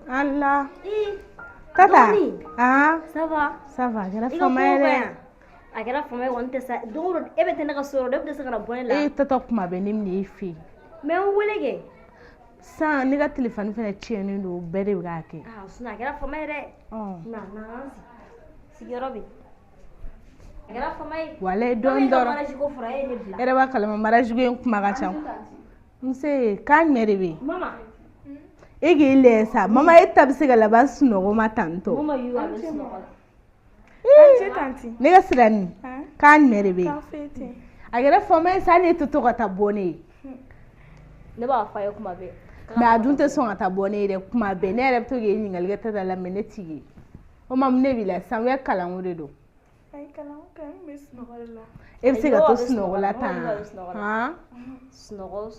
Allah. Tata. Ah. Ça va? Ça va. Kɛra fama ye dɛ. A kɛra fama ye kɔni tɛ sa. Don o don e bɛ tɛ ne ka so yɔrɔ, e bɛ se ka na bɔ ne la. Tata kuma bɛ ne minɛ e fɛ yen. Mais n wele kɛ. San ne ka téléphone fɛnɛ tiɲɛnen don bɛɛ de bɛ k'a kɛ. A kɛra fama ye dɛ. Na sigiyɔrɔ bɛ. A kɛra fama ye. Walayi dɔɔni dɔrɔn. Mariage ko fɔra e ye ne bila. E yɛrɛ b'a kalama mariage ko in kuma ka ca. Nse k'a ɲɛ de bɛ yen. Mama. E k'i lajɛ sa mama e ta bɛ se ka laban sunɔgɔ ma tantɔ. Mama y'u a bɛ sunɔgɔ. Ne ka sira nin k'a ɲɛ de bɛ yen. A kɛra fama ye sa ne tɛ to ka taa bɔ ne ye. Ne b'a fɔ a ye kuma bɛɛ. Mais a dun tɛ sɔn ka taa bɔ ne ye dɛ kuma bɛɛ ne yɛrɛ bɛ to k'e ɲininkali kɛ Tata la mais ne t'i ye. O ma mun ne b'i la sisan kalanko de don. E bɛ se ka to sunɔgɔ la tan. Sunɔgɔ.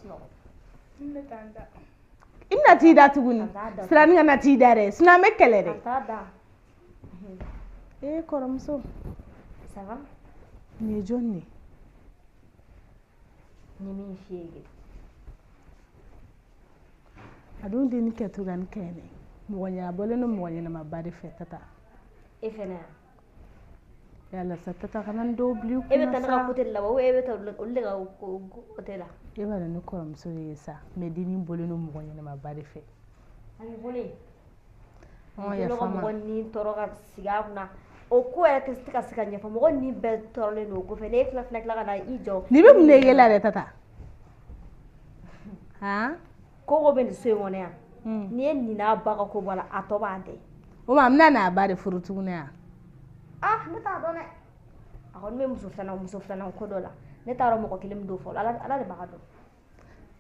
I bɛna t'i da tuguni sirani ka na t'i da dɛ sinon an bɛ kɛlɛ dɛ. Kɔrɔmuso. Ça va? Nin ye jɔn ye? Ni min f'i ye. A dun den kɛ to ka nin kɛ ne mɔgɔ ɲɛnabɔlen don mɔgɔ ɲɛnamaba de fɛ Tata. E fɛnɛ yala sa Tata kana n dɔw bila i kunna sa. E bɛ taa ne ka côté de la wa ou e bɛ taa olu de ka côté la? E b'a dɔn ne kɔrɔmuso de ye sa mais dennin bɔlen don mɔgɔ ɲɛnamaba de fɛ. A bɛ bɔlen. Yafa n ma. Mɔgɔ ni tɔɔrɔ ka sigi a kunna o ko yɛrɛ tɛ se ka se ka ɲɛfɔ mɔgɔ ni bɛɛ tɔɔrɔlen don o ko fɛ ne fila tila ka na i jɔ. Ni bɛ mun de kɛ la dɛ Tata? Ko bɛ nin so in kɔnɔ yan. Ni ye nin n'a ba ka ko bɔ la a tɔ b'a dɛ. O ma bɛna n'a ba de furu tuguni yan. Ne t'a dɔn dɛ. A kɔni bɛ muso filanan ko dɔ la ne t'a dɔn mɔgɔ kelen min don fɔlɔ ala de b'a dɔn.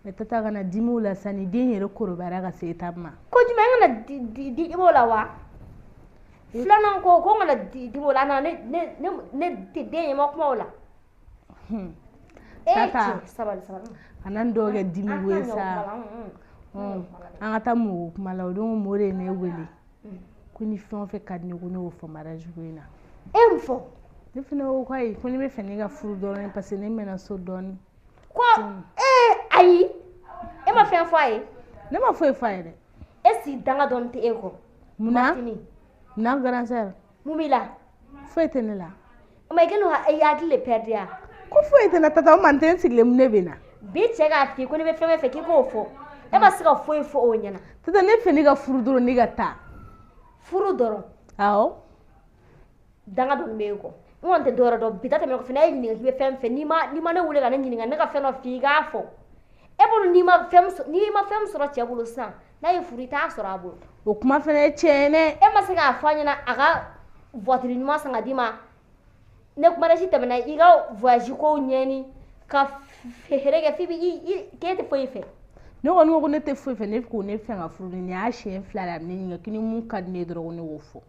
Mais Tata kana dimi o la sa ni den yɛrɛ kɔrɔbayara ka se étape ma. Ko jumɛn e kana dimi o la wa? Filanan ko n kana dimi o la ne tɛ den ye ma kuma o la. Tata sabali. kana n dɔw kɛ dimi ko ye sa. An ka taa mɔgɔw kuma la o don mɔɔ de ye ne wele ko ni fɛn o fɛn ka di ne ko ne y'o fɔ mariage ko in na. E mun fɔ? Ne fana ko ayi ko ne bɛ fɛ ne ka furu dɔrɔn parce que ne mɛnna so dɔɔni. Ko ayi e ma fɛn fɔ a ye? Ne ma foyi fɔ a ye dɛ. E si danga dɔɔni tɛ e kɔ. Munna grande sœur? Mun b'i la? Foyi tɛ ne la. Mais i hakili de perdre ya? Ko foyi tɛ ne Tata o man tɛ n sigilen mun ne bɛ na. Bi cɛ k'a f'i ko ne bɛ fɛn fɛn k'i k'o fɔ. E ma se ka foyi fɔ o ɲɛna. Tata ne fɛ ne ka furu dɔrɔn ne ka taa. Furu dɔrɔn? Awɔ. Danga dɔɔni b'e kɔ. N kɔni tɛ dɔwɛrɛ dɔn bi ta tɛmɛ kɔfɛ n'a ye ɲininka k'i bɛ fɛn fɛn n'i ma ne wele ka ne ɲininka ne ka fɛn dɔ f'i k'a fɔ. E bolo n'i ma fɛn min sɔrɔ cɛ bolo sisan n'a ye furu i t'a sɔrɔ a bolo. O kuma fana ye tiɲɛ ye dɛ. E ma se k'a fɔ a ɲɛna a ka voiture ɲuman san ka d'i ma ne mariage tɛmɛna i ka voyage kow ɲɛɲini ka fɛɛrɛ kɛ f'i k'e tɛ foyi fɛ. Ne kɔni ko ne tɛ foyi fɛ ne ko ne fɛn ka furu ni y'a siɲɛ fila la ne ɲininka k'i ni mun ka di ne ye dɔrɔn ne y'o fɔ.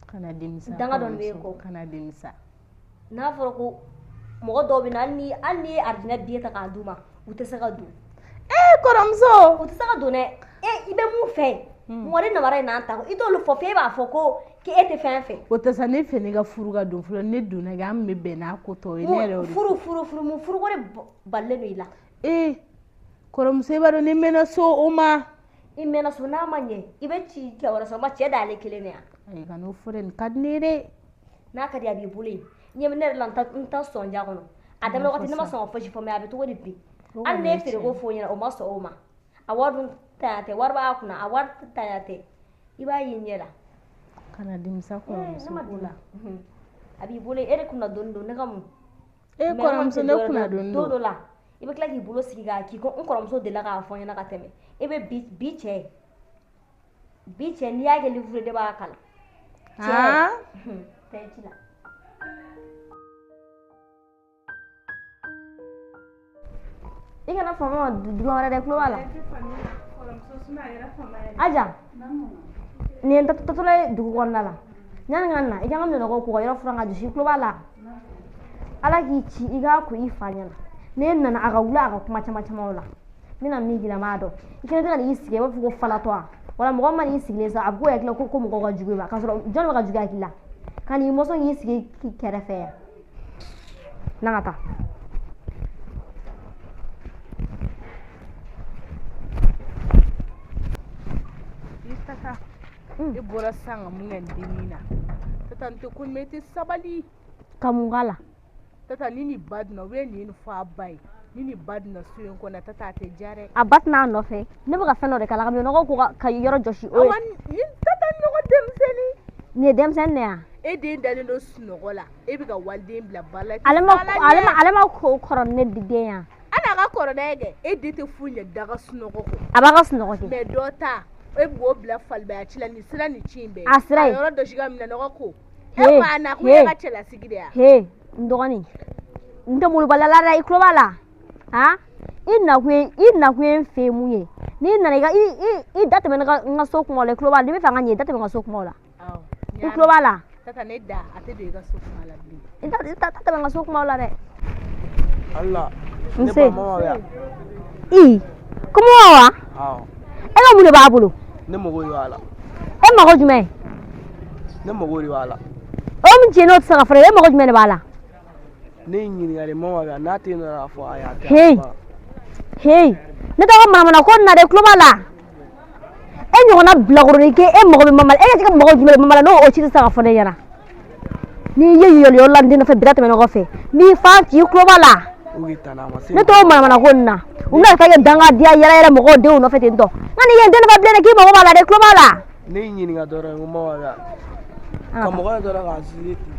Kana dimisa. Danga dɔɔni b'e kɔ. Kana dimisa. N'a fɔra ko mɔgɔ dɔw bɛ na hali ni ye arijinɛ billet ta k'a d'u ma u tɛ se ka don. Kɔrɔmuso. U tɛ se ka don dɛ. I bɛ mun fɛ mɔgɔ de namara ye n'an ta i t'olu fɔ f'e b'a fɔ ko k'e tɛ fɛn fɛ. O tɛ sa ne fɛ ne ka furu ka don fɔlɔ ne donna kɛ an bɛ bɛn n'a ko tɔ ye ne yɛrɛ y'o de fɔ. Furu ko de balilen don i la. Kɔrɔmuso i b'a dɔn ne mɛnna so o ma. I mɛnna so n'a ma ɲɛ i bɛ ci cɛ wɛrɛ sɔrɔ ma cɛ d'ale kelen de yan. Ayi ka n'o fɔ dɛ nin ka di ne ye dɛ. N'a ka di a b'i bolo yen ɲɛ ne yɛrɛ la n ta sɔn ja kɔnɔ a daminɛ wagati ne ma sɔn ka fosi fɔ mais a bɛ cogo di bi hali ne ye feere ko f'o ɲɛna o ma sɔn o ma a wari dun tanya tɛ wari b'a kunna a wari tanya tɛ i b'a ye ɲɛ la. Kana dimisa kɔrɔmuso ko la. A b'i bolo e de kunna dɔɔni dɔɔni ne ka mun. Kɔrɔmuso ne kunna dɔɔni don dɔ la i bɛ tila k'i bolo sigi k'a k'i ko n kɔrɔmuso delila k'a fɔ ɲɛna ka tɛmɛ e bɛ bi cɛ n'i y'a kɛ livre de b'a kalan. Tɛ ci la. I kana fama dugu wɛrɛ dɛ tulo b'a la. Aja nin ye tatɔla ye dugu kɔnɔna la yanni ka na i kan ka minɛnɔgɔw ko ka yɔrɔ furan ka jɔsi i tulo b'a la. Ala k'i ci i k'a ko i fa ɲɛna ne nana a ka wuli a ka kuma caman la n bɛna min k'i la n b'a dɔn i kɛlen tɛ ka n'i sigi i b'a fɔ ko falatɔ wa wala mɔgɔ ma n'i sigilen sa a bɛ k'o hakili la ko mɔgɔw ka jugu i ma k'a sɔrɔ jɔn bɛ ka jugu hakili la ka n'i mɔsɔn k'i sigi kɛrɛfɛ yan na ka taa. e bɔra sanga mun ŋa dimina tata nte kun meti sabali kamungala tata nini badna we ni fa bai nini badna suyen kona tata te jare abatna no fe ne baka feno de kala no ko ka yoro joshi o awan nin tata nyogo demseni ni demsen ne a e den dalen do sunogola e bi ka walden bila bala alema ko koron ne diden ya ana ka koro dege e de te funya daga sunogo ko abaga sunogo ke me dota e bo bila falba ya chila ni sira ni chimbe asira yoro do shiga mina no ko e ma na ku ya ka chela sigide ya he ndogani nda mulu balala ra iklobala ha ina ku fe muye ni na ga i date men nga so ko le klobala ni fa nga ni date men nga so ko la iklobala tata ne da ate de ga so ko la bi tata men nga so ko la re Allah ne ba mama ya kuma wa e ga mulu ba bulu ne mo goyi wala e ma ko jume ne mo goyi wala o min je no tsaka fere e ma ko jume ne bala ne nyini ngare mama ya na te na fo aya ta hey ne ta mama na ko na de klobala e nyona blagoro ke e mo ko mama e ga mo ko jume mama no o chi tsaka fere yana ni ye yo landi na fe birata me no go fe mi fa ti klobala ne to mama na ko na una ka ye danga dia yara mo go de no fe tento ngani ye den ba blene ki mo mama la de klobala ne nyini nga doro mama ya ka mo ga doro ga ziti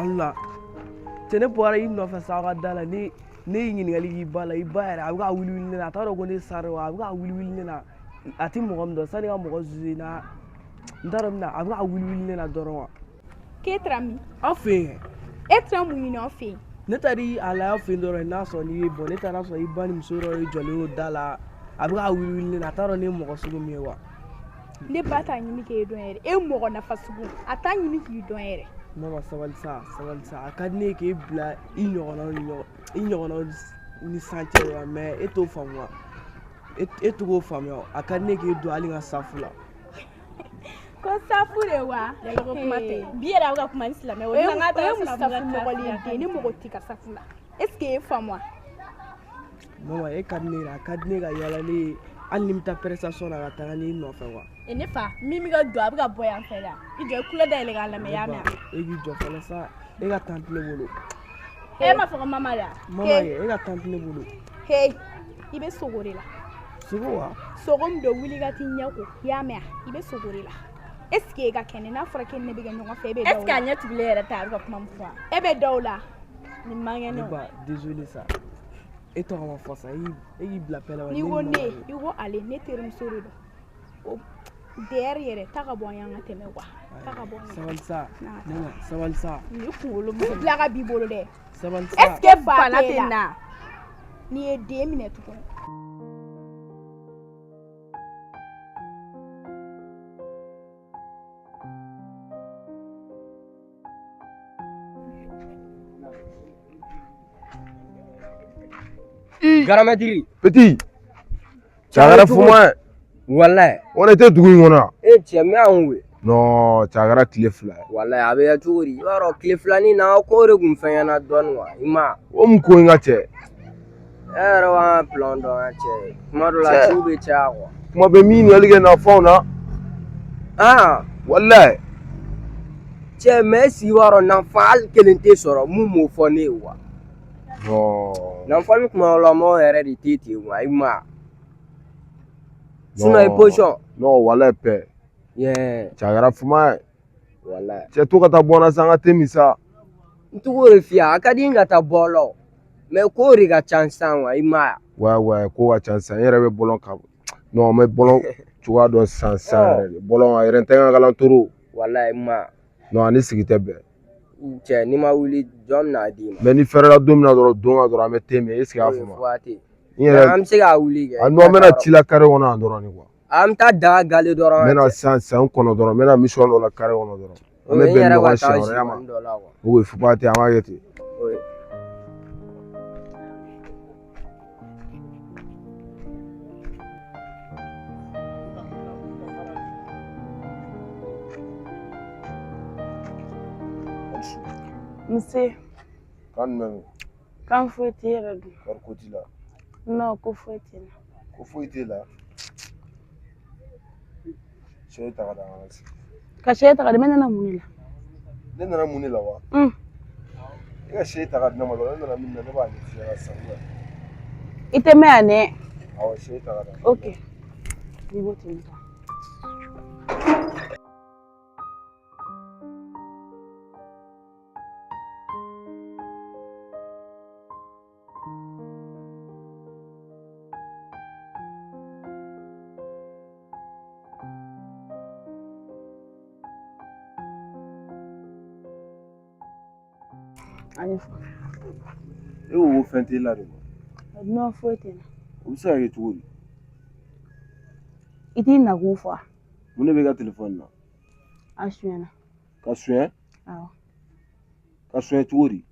Allah tene bora yi no fa sa ga dala ni nyini ngali yi bala yi ba yara ga wuli wuli na ta ro go ne sarwa ga wuli wuli na ati mo gam do sani ga mo go zina ndaram na ga wuli wuli na doro ke trami afi etramu ni no fi ne tari ala afi doro na so ni bo ne tara so ibani msoro yi jole o dala ga wuli wuli na ta ro ne mo go sugu mewa ne bata nyimi ke don yere e mo go na fasugu ata nyimi ki don yere mama sabalsa akadne ke bla inyono ni santé wa mais eto famwa eto go famwa akadne ke do ali nga safula ko safure wa le ko kumate biera ga kuma islam o na ngata safu mo li ni mo tika safula est ce que famwa mama akadne ga yala ni alimta prestation na ta ni no fa wa ene fa mimi ga do abuga boyan fela ijo kula da ile ga la me ya me egi jo fala sa e ga tante le bolo e ma fa mama la mama ye e ga tante le bolo hey ibe sogore la sugowa sogom do wuli ga tinya ko ya me ibe sogore la est ce que ga kene na fara ken ne be ga nyonga fe be do est ce que anya tibile era ta ga kuma mfa e be dawla ni mangene no ba désolé ça et toi ma force e bla pela ni wonne iwo ale ne terum soro do o derrière taka boyanga teme wa taka boyanga sabalsa ni kuolo mo blaga bibolo de sabalsa est-ce que fanatina ni e 2 minutes ko Garamadiri petit cagara fuma wallahi on était dugu ngona cɛ me an we non cagara tile fila wallahi a bɛ kɛ cogo di i b'a dɔn tile filani na ko de kun fɛngɛna dɔɔni wa i ma o mun ko in ka cɛ e yɛrɛ b'an plan dɔn an cɛ kuma dɔ la ciw bɛ caya quoi kuma bɛ min ɲininkali kɛ nafɛnw na wallahi cɛ mais sigi b'a dɔn nafa hali kelen tɛ sɔrɔ mun m'o fɔ ne ye wa non nafa min kuma la mɔgɔ yɛrɛ de tɛ ten wa i ma sinon i position non wallahi pɛ cagara fuma wallahi cɛ to ka taa bɔ n na sa an ka te min sa n t'o de f'i ye a ka di n ka taa bɔlɔ mais ko de ka ca sisan wa i ma ouais ko ka ca sisan n yɛrɛ bɛ bɔlɔn kan non n bɛ bɔlɔn cogoya dɔn sisan yɛrɛ de bɔlɔn a yɛrɛ tɛ n ka kalan toro wallahi i ma non ani sigi tɛ bɛn cɛ ni ma wuli jɔn bɛna d'i ma mais ni fɛrɛla don min na dɔrɔn an bɛ te min est ce que y'a faamu n yɛrɛ an bɛ se k'a wuli kɛ a non n bɛna ci la carré kɔnɔ yan dɔrɔn ni quoi an bɛ taa daga gale dɔrɔn n bɛna san kɔnɔ dɔrɔn n bɛna mission dɔ la carré kɔnɔ dɔrɔn an bɛ bɛn ɲɔgɔn siɲɛ wɛrɛ ya ma o faut pas ten an b'a kɛ ten Monsieur. Kan même. Kan foyi tɛ yɛrɛ dun. Kar ko ti la. Non, ko foyi tɛ na. Ko foyi tɛ la. Sɛ ta ka da an Ka sɛ ta ka di ne nana mun de la. Ne nana mun de la wa? I ka sɛ ta ka di ne ma dɔrɔn ne nana min na ne b'a ɲɛf'i ɲɛna sisan. I tɛ mɛn yan dɛ. Awɔ sɛ ta ka da. Ok. Ni b'o ten tɔ. Ani fɔ. E ko fɛn tɛ la de ma. Non foyi tɛ na. O bɛ se ka kɛ cogo di? I t'i nakun fɔ. Mun de bɛ ka téléphone na? A suyɛnna. Ka suɲɛ? Awɔ. Ka suɲɛ cogo di?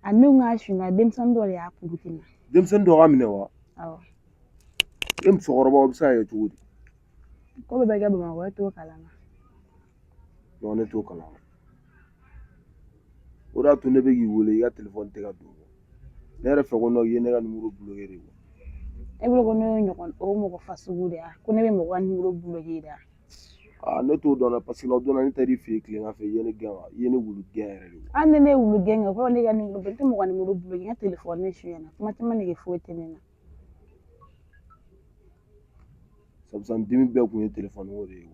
A ne k'a suyɛnna denmisɛnnin dɔ de y'a puruti na. Denmisɛnnin dɔ ka minɛ wa? Awɔ. E musokɔrɔba o bɛ se ka kɛ cogo di? Ko bɛɛ bɛ kɛ Bamakɔ e t'o kalama. Non ne t'o kalama. O de y'a to ne bɛ k'i wele i ka téléphone tɛ ka don. Ne yɛrɛ fɛ ko non i ye ne ka numéro bloqué de. E bolo ko ne ye ɲɔgɔn o mɔgɔ fasugu de ya ko ne bɛ mɔgɔ ka numéro bloqué de ya. Ne t'o dɔn dɛ parce que la don na ne taar'i fɛ yen tilegan fɛ i ye ne gɛn wa? I ye ne wulu gɛn yɛrɛ de. Hali ni ne ye wulu gɛn kɛ o kɔrɔ ne ka numéro bloqué n tɛ mɔgɔ ka numéro bloqué n ka téléphone suyɛnna kuma caman nege foyi tɛ ne na. Sabu sa n dimi bɛɛ kun ye téléphone ko de ye.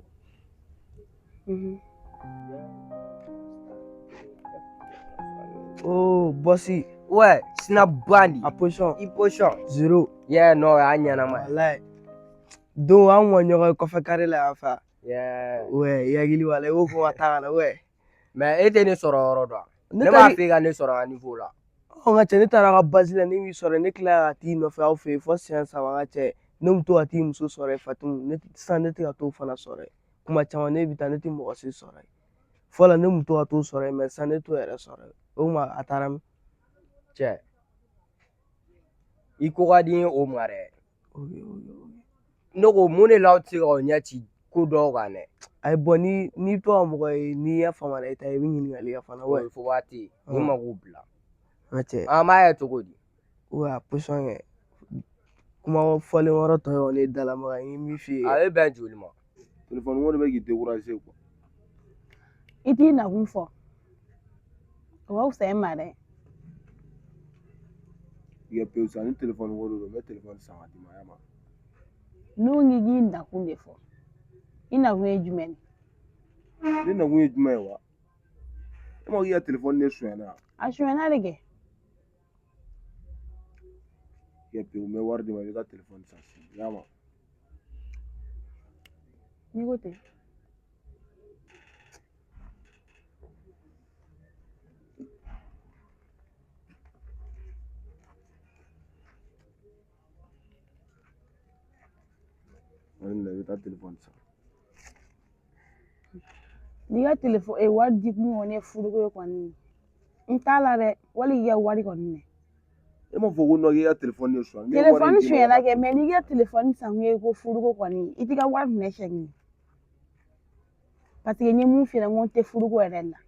Oh, bossy. Ouais, sina bandi. A position. I position. 0. Yeah, no, a ɲanama. Wallahi. Don an ŋɔ ɲɔgɔn kɔfɛ kare la yan fa. Yeah. Ouais, i hakili b'a la i ko ko ka taa ka na ouais. Mais e tɛ ne sɔrɔ yɔrɔ dɔn. Ne b'a fɛ ka ne sɔrɔ ka niveau la. Ɔ nka cɛ ne taara ka base la ne m'i sɔrɔ ne tila ka t'i nɔfɛ aw fɛ yen fɔ siɲɛ 3 ka cɛ ne bɛ to ka t'i muso sɔrɔ Fatimu sisan ne tɛ ka t'o fana sɔrɔ kuma caman ne bɛ taa ne tɛ mɔgɔ si sɔrɔ fɔlɔ ne bɛ to ka t'o sɔrɔ mais sisan ne t'o yɛrɛ sɔrɔ o kuma a taara min cɛ i ko ka di n ye o ma dɛ ne ko mun de la aw tɛ se ka o ɲɛ ci ko dɔw kan dɛ ayi bɔn ni to ka mɔgɔ ye n'i y'a faamu la i ta i bɛ ɲininkali kɛ fana ouais fo waati ni ma k'u bila n cɛ an b'a ye cogo di ouais a position kɛ kuma fɔlen wɔɔrɔ tɔ ye ne dalamaga n ye min f'i ye a bɛ bɛn joli ma téléphone ko de bɛ k'i décourager quoi. I t'i nakun fɔ o ka fisa e ma dɛ. I ka pewu sa ni téléphone ko de don n bɛ téléphone san ka d'i ma ya ma. N'o k'i k'i nakun de fɔ i nakun ye jumɛn ye. Ne nakun ye jumɛn ye wa e ma k'i ka téléphone de suyɛnna. A suyɛnna de kɛ. I ka pewu n bɛ wari d'i ma i bɛ ka téléphone san ya ma. N'i ko ten. I bɛ taa téléphone san. N'i ka téléphone wari di kun kɔni ye furuko ye kɔni n t'a la dɛ wali k'i ka wari kɔni minɛ. E ma fɔ ko non k'i ka téléphone de suyɛn. Téléphone suyɛnna kɛ mais n'i ka téléphone san kun ye ko furuko kɔni i t'i ka wari minɛ sɛgin parce que n ye mun f'i ɲɛna n ko n tɛ furuko yɛrɛ la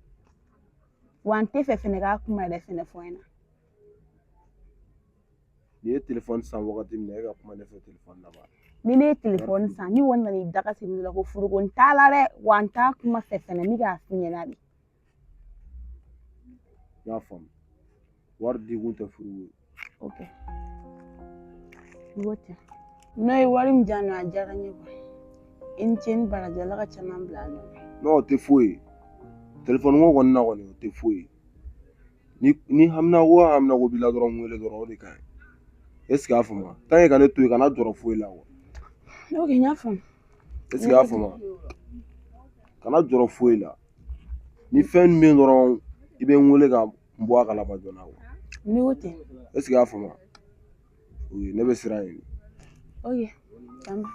wa n tɛ fɛ fɛnɛ k'a kuma yɛrɛ fɛnɛ fɔ n ɲɛna. N'i ye téléphone san wagati min na e ka kuma ne fɛ téléphone na ba. Ni ne ye téléphone san ni kɔni nana i da ka sigi ne la ko furuko n t'a la dɛ wa n t'a kuma fɛ fɛnɛ n bɛ k'a f'i ɲɛna de. N y'a faamu wari di kun tɛ furu ye. Ok n ko ten n'o ye wari min diyan nɔ a diyara n ye kuwa i ni ce ni baraji Ala ka caman bila a nɔ na. Non o tɛ foyi ye téléphone ko kɔni na kɔni o tɛ foyi ye ni hamina ko b'i la dɔrɔn n wele dɔrɔn o de ka ɲi est ce que i y'a faamu tant que ka ne to yen kana jɔrɔ foyi la quoi. Ok n y'a faamu. est ce que i y'a faamu kana jɔrɔ foyi la ni fɛn min bɛ yen dɔrɔn i bɛ n wele ka n bɔ a kalama joona quoi. N'i ko ten. est ce que i y'a faamu oui ne bɛ siran yen. Ok tamam.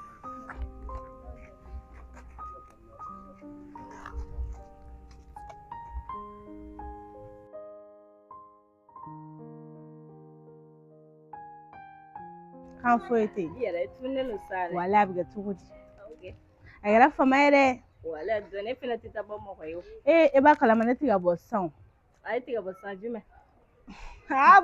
Kan foyi tɛ yen. I yɛrɛ tunnen don sa dɛ. Walahi a bɛ kɛ cogo di. A kɛra fama ye dɛ wala don ne fina tita bɔ mɔgɔ ye e b'a kalama ne tɛ ka bɔ sisan a ye tigɛ bɔ san jumɛn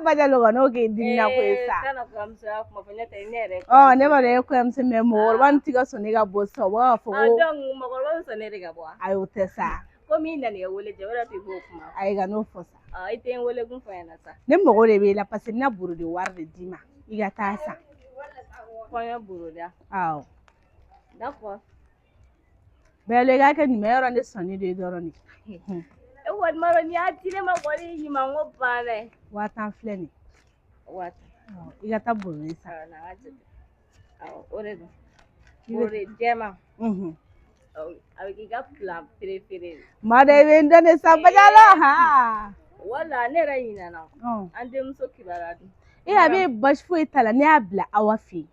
bajalo ka n'o k'e dimina ko ye sa kana kɔrɔmusoya kuma fɔ ne tɛ ne yɛrɛ ne b'a dɔn e kɔɲɔmuso mɛ mɔgɔkɔrɔba nin tɛ ka sɔn ne ka bɔ sisan u b'a fɔ ko donc mɔgɔkɔrɔba bɛ sɔn ne de ka bɔ ayi o tɛ sa komi i nana i ka wele jɛ o de tɛ b'o kuma ayi ka n'o fɔ sa i tɛ n wele kun fɔ ɲɛna sa ne mago de b'e la parce que ne buru de wari de d'i ma i ka taa san kɔɲɔ buruda awɔ d'accord bɛɛ i k'a kɛ nin yɔrɔ ne sɔnni de ye dɔrɔn de e kɔni b'a dɔn n'i y'a di ne ma kɔni ɲuman ko banna 5000 filɛ nin waati i ka taa buru de san na ka jate awɔ o de don buru jɛman a bɛ k'i ka plan préféré maa dɔ i bɛ n dɔn ne sa bajalo ha wala ne yɛrɛ ɲinɛna an denmuso kibaruya dun a bɛ basi foyi t'a la ne y'a bila awa fɛ yen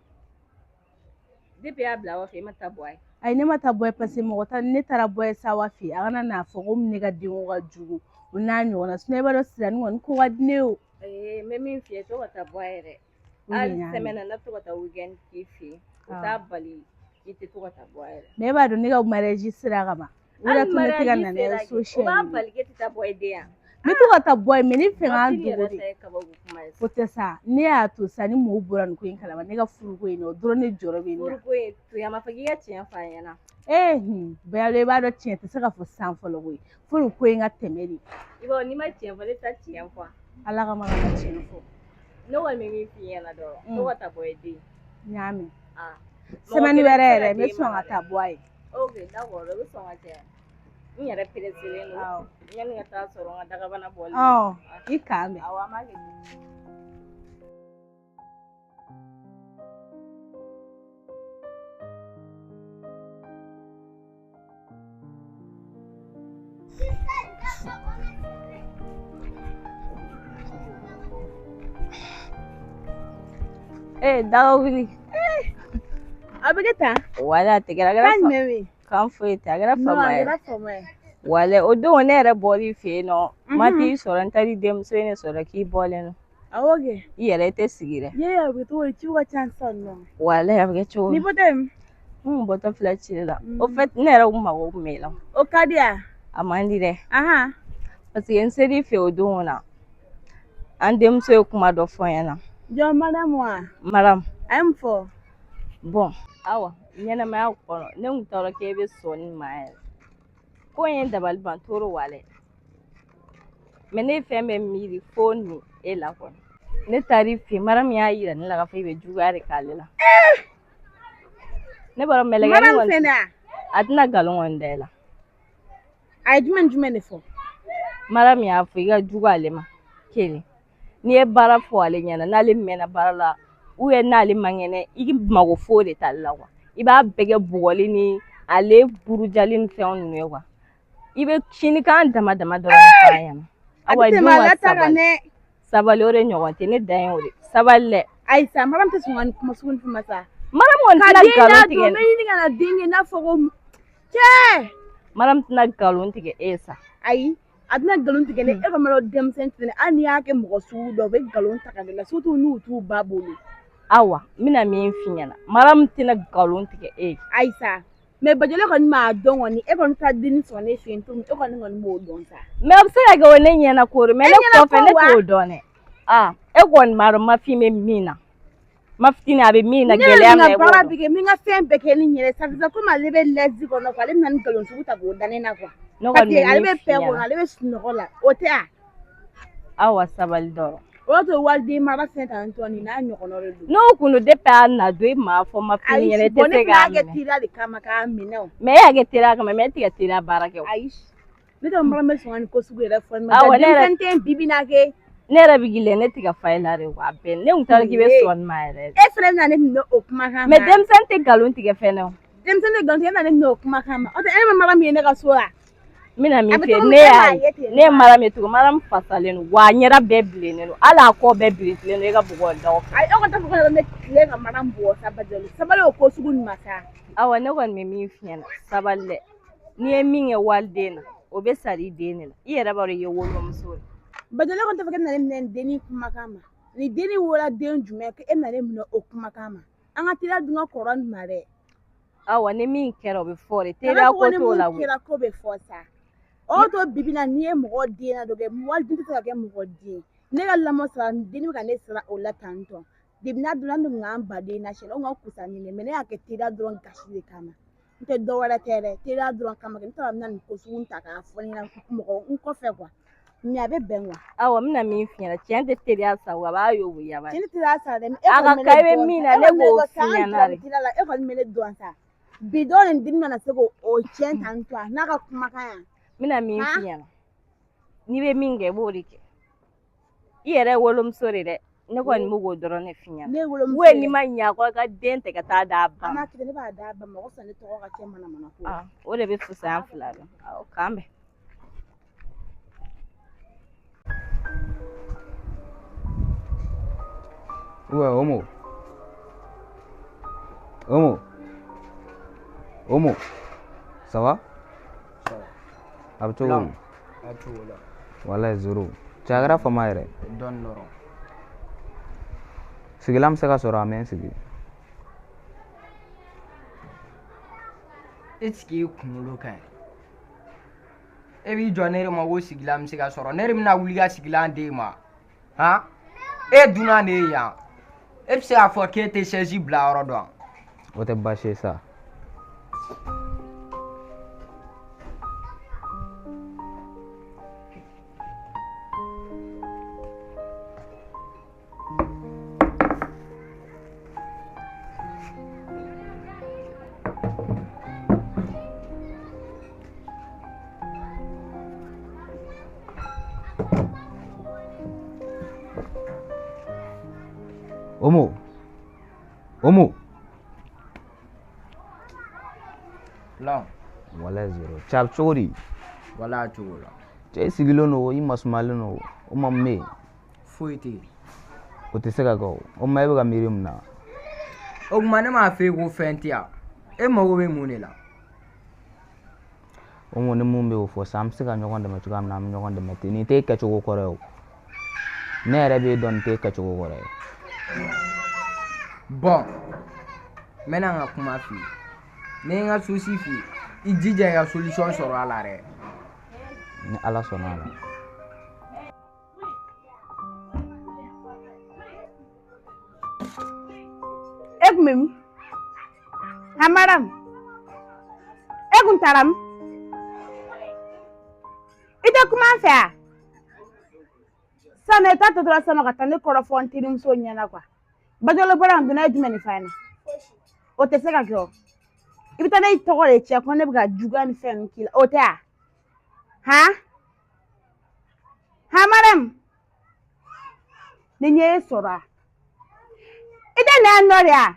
depuis y'a bila awa fɛ yen i ma taa bɔ a ye ayi ne ma taa bɔ ye parce que mɔgɔ ta ne taara bɔ ye sa awa fɛ yen a kana n'a fɔ ko ne ka denko ka jugu o n'a ɲɔgɔnna sinɔn i b'a dɔn sirani kɔni ko ka di ne ye o n bɛ min f'i ye to ka taa bɔ a ye dɛ hali semaine na to ka taa weekend k'i fɛ yen o t'a bali i tɛ to ka taa bɔ a ye dɛ mais e b'a dɔn ne ka mariage sera ka ban o de tun ne tɛ ka na n'a so o b'a bali k'e tɛ taa bɔ i den yan n bɛ to ka taa bɔ yen mais ne fɛ k'an dogo de yɛrɛ kababu kuma ye o tɛ sa ne y'a to sa ni mɔgɔw bɔra nin ko in kalama ne ka furuko in o dɔrɔn ne jɔrɔ bɛ yen furuko in to yen a ma fɔ k'i ka tiɲɛ f'a ɲɛna bɛɛ i b'a dɔn tiɲɛ tɛ se ka fɔ san fɔlɔ koyi fo nin ko in ka tɛmɛ de i b'a dɔn n'i ma tiɲɛ fɔ ne tɛ tiɲɛ fɔ ala ka ma ka tiɲɛ fɔ ne kɔni bɛ min f'i ɲɛna dɔrɔn to ka taa bɔ i den n y'a mɛn semaine wɛrɛ yɛrɛ n bɛ sɔn ka taa bɔ a ye ok d'accord o bɛ sɔn ka kɛ n yɛrɛ peresilen don yanni ka taa sɔrɔ n ka dagabana bɔlen i k'a mɛn awɔ an b'a kɛ daga wuli a bɛ kɛ tan wala a tigɛra a kɛra kan foyi tɛ a kɛra fama ye wala o don ne yɛrɛ bɔr'i fɛ yen nɔ ma t'i sɔrɔ n taar'i denmuso ye ne sɔrɔ k'i bɔlen don awɔ kɛ i yɛrɛ i tɛ sigi dɛ a bɛ cogo di ciw ka ca sisan nɔ wala a bɛ kɛ cogo ni bɔtɔ min n bɔtɔ filɛ ci la o fait ne yɛrɛ kun mago kun bɛ i la o ka di yan a man di dɛ parce que n ser'i fɛ o don na an denmuso ye kuma dɔ fɔ n ɲɛna jɔn madamu wa madamu a ye mun fɔ bon awa ɲɛnɛmaya kɔnɔ ne kun t'a dɔn k'e bɛ sɔn nin ma yɛrɛ ko in ye dabali ban toro wale mais ne fɛn bɛ miiri fo nin e la kɔni ne taar'i fɛ madamu y'a yira ne la k'a fɔ i bɛ juguya de k'ale la ne b'a dɔn mɛlɛkɛnin kɔni a tɛna nkalon kɔni da i la a ye jumɛn de fɔ madamu y'a fɔ i ka jugu ale ma kelen n'i ye baara fɔ ale ɲɛna n'ale mɛnna baara la ou bien n'ale man kɛnɛ i mago foyi de t'ale la quoi i b'a bɛɛ kɛ bugɔli ni ale burujali ni fɛnw ninnu ye quoi i bɛ sinikan dama dama dɔrɔn de f'a ɲɛna awa dun ka sabali o de ɲɔgɔn tɛ ne dan ye o de sabali dɛ ayi sa madamu tɛ sɔn ka nin kuma sugu f'i ma sa madamu kɔni tɛna nkalon tigɛ ne ɲini ka na den kɛ n'a fɔ ko cɛ madamu tɛna nkalon tigɛ e sa ayi a bɛna nkalon tigɛ ne e kɔni b'a dɔn denmisɛnnin tɛ ne hali n'i y'a kɛ mɔgɔ sugu dɔ u bɛ nkalon ta ka ne la surtout n'u t'u ba bolo awa n bɛna min f'i ɲɛna madamu tɛna nkalon tigɛ e ayi sa mais bajalo kɔni m'a dɔn kɔni e kɔni taa denni sɔrɔ ne fɛ yen tuguni e kɔni b'o dɔn sa mais a bɛ se ka kɛ o ne ɲɛna ko mais ne kɔfɛ ne t'o dɔn dɛ e kɔni b'a dɔn mafin bɛ min na mafitini a bɛ min na gɛlɛya min na baara bɛ kɛ min ka fɛn bɛɛ kɛ ni yɛrɛ ça veut dire komi ale bɛ lɛzi kɔnɔ quoi ale bɛ na ni nkalon sugu ta k'o da ne na quoi parce que ale bɛ pɛn kɔnɔ ale bɛ sunɔgɔ la o tɛ a awa sabali dɔrɔn o y'a to waliden mara fɛn t'an tɔ nin n'a ɲɔgɔnna de don n'o kun don depuis a na don e m'a fɔ mafitini ɲɛna e tɛ se k'a minɛ ne kɛ teliya de kama k'a minɛ o mais e y'a kɛ teliya kama mais e tɛ ka teliya baara kɛ o ayi ne tɛ mara bɛ sɔn ka nin ko sugu yɛrɛ fɔ ne ma denmisɛnnin tɛ bi bi na kɛ ne yɛrɛ bɛ gilɛ ne tɛ ka fa i la de wa bɛn ne kun t'a dɔn k'i bɛ sɔn nin ma yɛrɛ e fɛnɛ bɛ na ne minɛ o kumakan ma mais denmisɛnnin tɛ nkalon tigɛ fɛnɛ o denmisɛnnin tɛ nkalon tigɛ e bɛ na ne minɛ o kumakan ma o tɛ e bɛ mara min ye ne ka so wa n bɛna min f'i ye ne ye mara min tugun mara min fasalen don wa a ɲɛda bɛɛ bilennen don hali a kɔ bɛɛ birintilen don e ka bugɔ da o fɛ ayi e kɔni t'a fɔ ko ne tile ka mara bugɔ sa bajalo sabali o ko sugu nin ma sa awa ne kɔni bɛ min f'i ɲɛna sabali dɛ n'i ye min kɛ waliden na o bɛ sara i den de la i yɛrɛ b'a dɔn i ye wolomuso ye bajalo kɔni t'a fɔ ko e bɛna ne minɛ nin denni kumakan ma nin denni wolola den jumɛn ko e bɛna ne minɛ o kumakan ma an ka teliya dun ka kɔrɔ nin ma dɛ awa ni min kɛra o bɛ fɔ de teriya ko t'o la kɛra ko bɛ fɔ sa o to bibina n'i ye mɔgɔ den na dɔ kɛ waliden tɛ se ka kɛ mɔgɔ den ne ka lamɔ sara den bɛ ka ne sara o la tan tɔ debina donna ne ngan baden na sɛ o ka kusa ni ne mɛ ne y'a kɛ teriya dɔrɔn gasi de kama n tɛ dɔ wɛrɛ tɛ dɛ teriya dɔrɔn kama kɛ n taara bɛna nin ko sugu ta k'a fɔ ɲɛna mɔgɔ n kɔfɛ mɛ a bɛ bɛn awa n bɛna min f'i ɲɛna tiɲɛ tɛ teriya sa wa a b'a y'o yaba tiɲɛ teriya sa dɛ a ka kan i bɛ min na ne b'o f'i ɲɛna de e kɔni bɛ ne dɔn sa bi dɔw nin dimi nana se k'o tiɲɛ tan to a n'a ka kumakan yan n bɛna min f'i ɲɛna n'i bɛ min kɛ i b'o de kɛ i yɛrɛ ye wolomuso de dɛ ne kɔni bɛ k'o dɔrɔn de f'i ɲɛna ne ye wolomuso ou n'i ma ɲɛ a kɔ i ka den tɛ ka taa d'a ba ma ne b'a d'a ba ma o sɔn ne tɔgɔ ka kɛ manamana ko o de bɛ fisaya an fila dɔn k'an bɛn Ouais, Homo, ça va? Ça va. A bɛ cogo di? A cogo la. Walayi zoro. Cɛ a kɛra fama yɛrɛ. Dɔɔni dɔrɔn. Sigilan bɛ se ka sɔrɔ a mɛ n sigi. Est-ce que i kunkolo ka ɲi? E b'i jɔ ne yɛrɛ ma ko sigilan bɛ se ka sɔrɔ ne yɛrɛ bɛna wuli ka sigilan d'e ma han? E dunan de ye yan. E bɛ se k'a fɔ k'e tɛ chaise bila yɔrɔ dɔn. O tɛ baasi ye sa. Homo. Lan. Walayi zoro. Cɛ a bɛ cogo di? Wala a cogo la. Cɛ i sigilen don i masumalen don o ma mɛn. Foyi tɛ yen. O tɛ se ka kɛ o. O ma e bɛ ka miiri mun na? O tuma ne m'a fɔ e ko fɛn tɛ yan. E mago bɛ mun de la? Homo ni mun bɛ o fɔ sa an bɛ se ka ɲɔgɔn dɛmɛ cogoya min na an bɛ ɲɔgɔn dɛmɛ ten nin tɛ e kɛcogo kɔrɔ ye o. Ne yɛrɛ b'e dɔn nin tɛ e kɛcogo kɔrɔ ye. Bon n bɛna n ka kuma f'i ye ne ye n ka souci f'i ye i jija i ka solution sɔrɔ a la dɛ. Ni ala sɔnna a la. e kun bɛ min hamaram e kun taara min i tɛ kuma an fɛ yan sanni e ta to dɔrɔn sanni ka taa ne kɔrɔfɔ n terimuso ɲɛna bajolo bɔra yan donna ye jumɛn de f'a ɲɛna o tɛ se ka kɛ o i bɛ taa ne tɔgɔ de cɛ ko ne bɛ ka juguya ni fɛn ninnu k'i la o tɛ yan hamaram ni ɲɛ e sɔrɔ i tɛ na yan nɔ de yan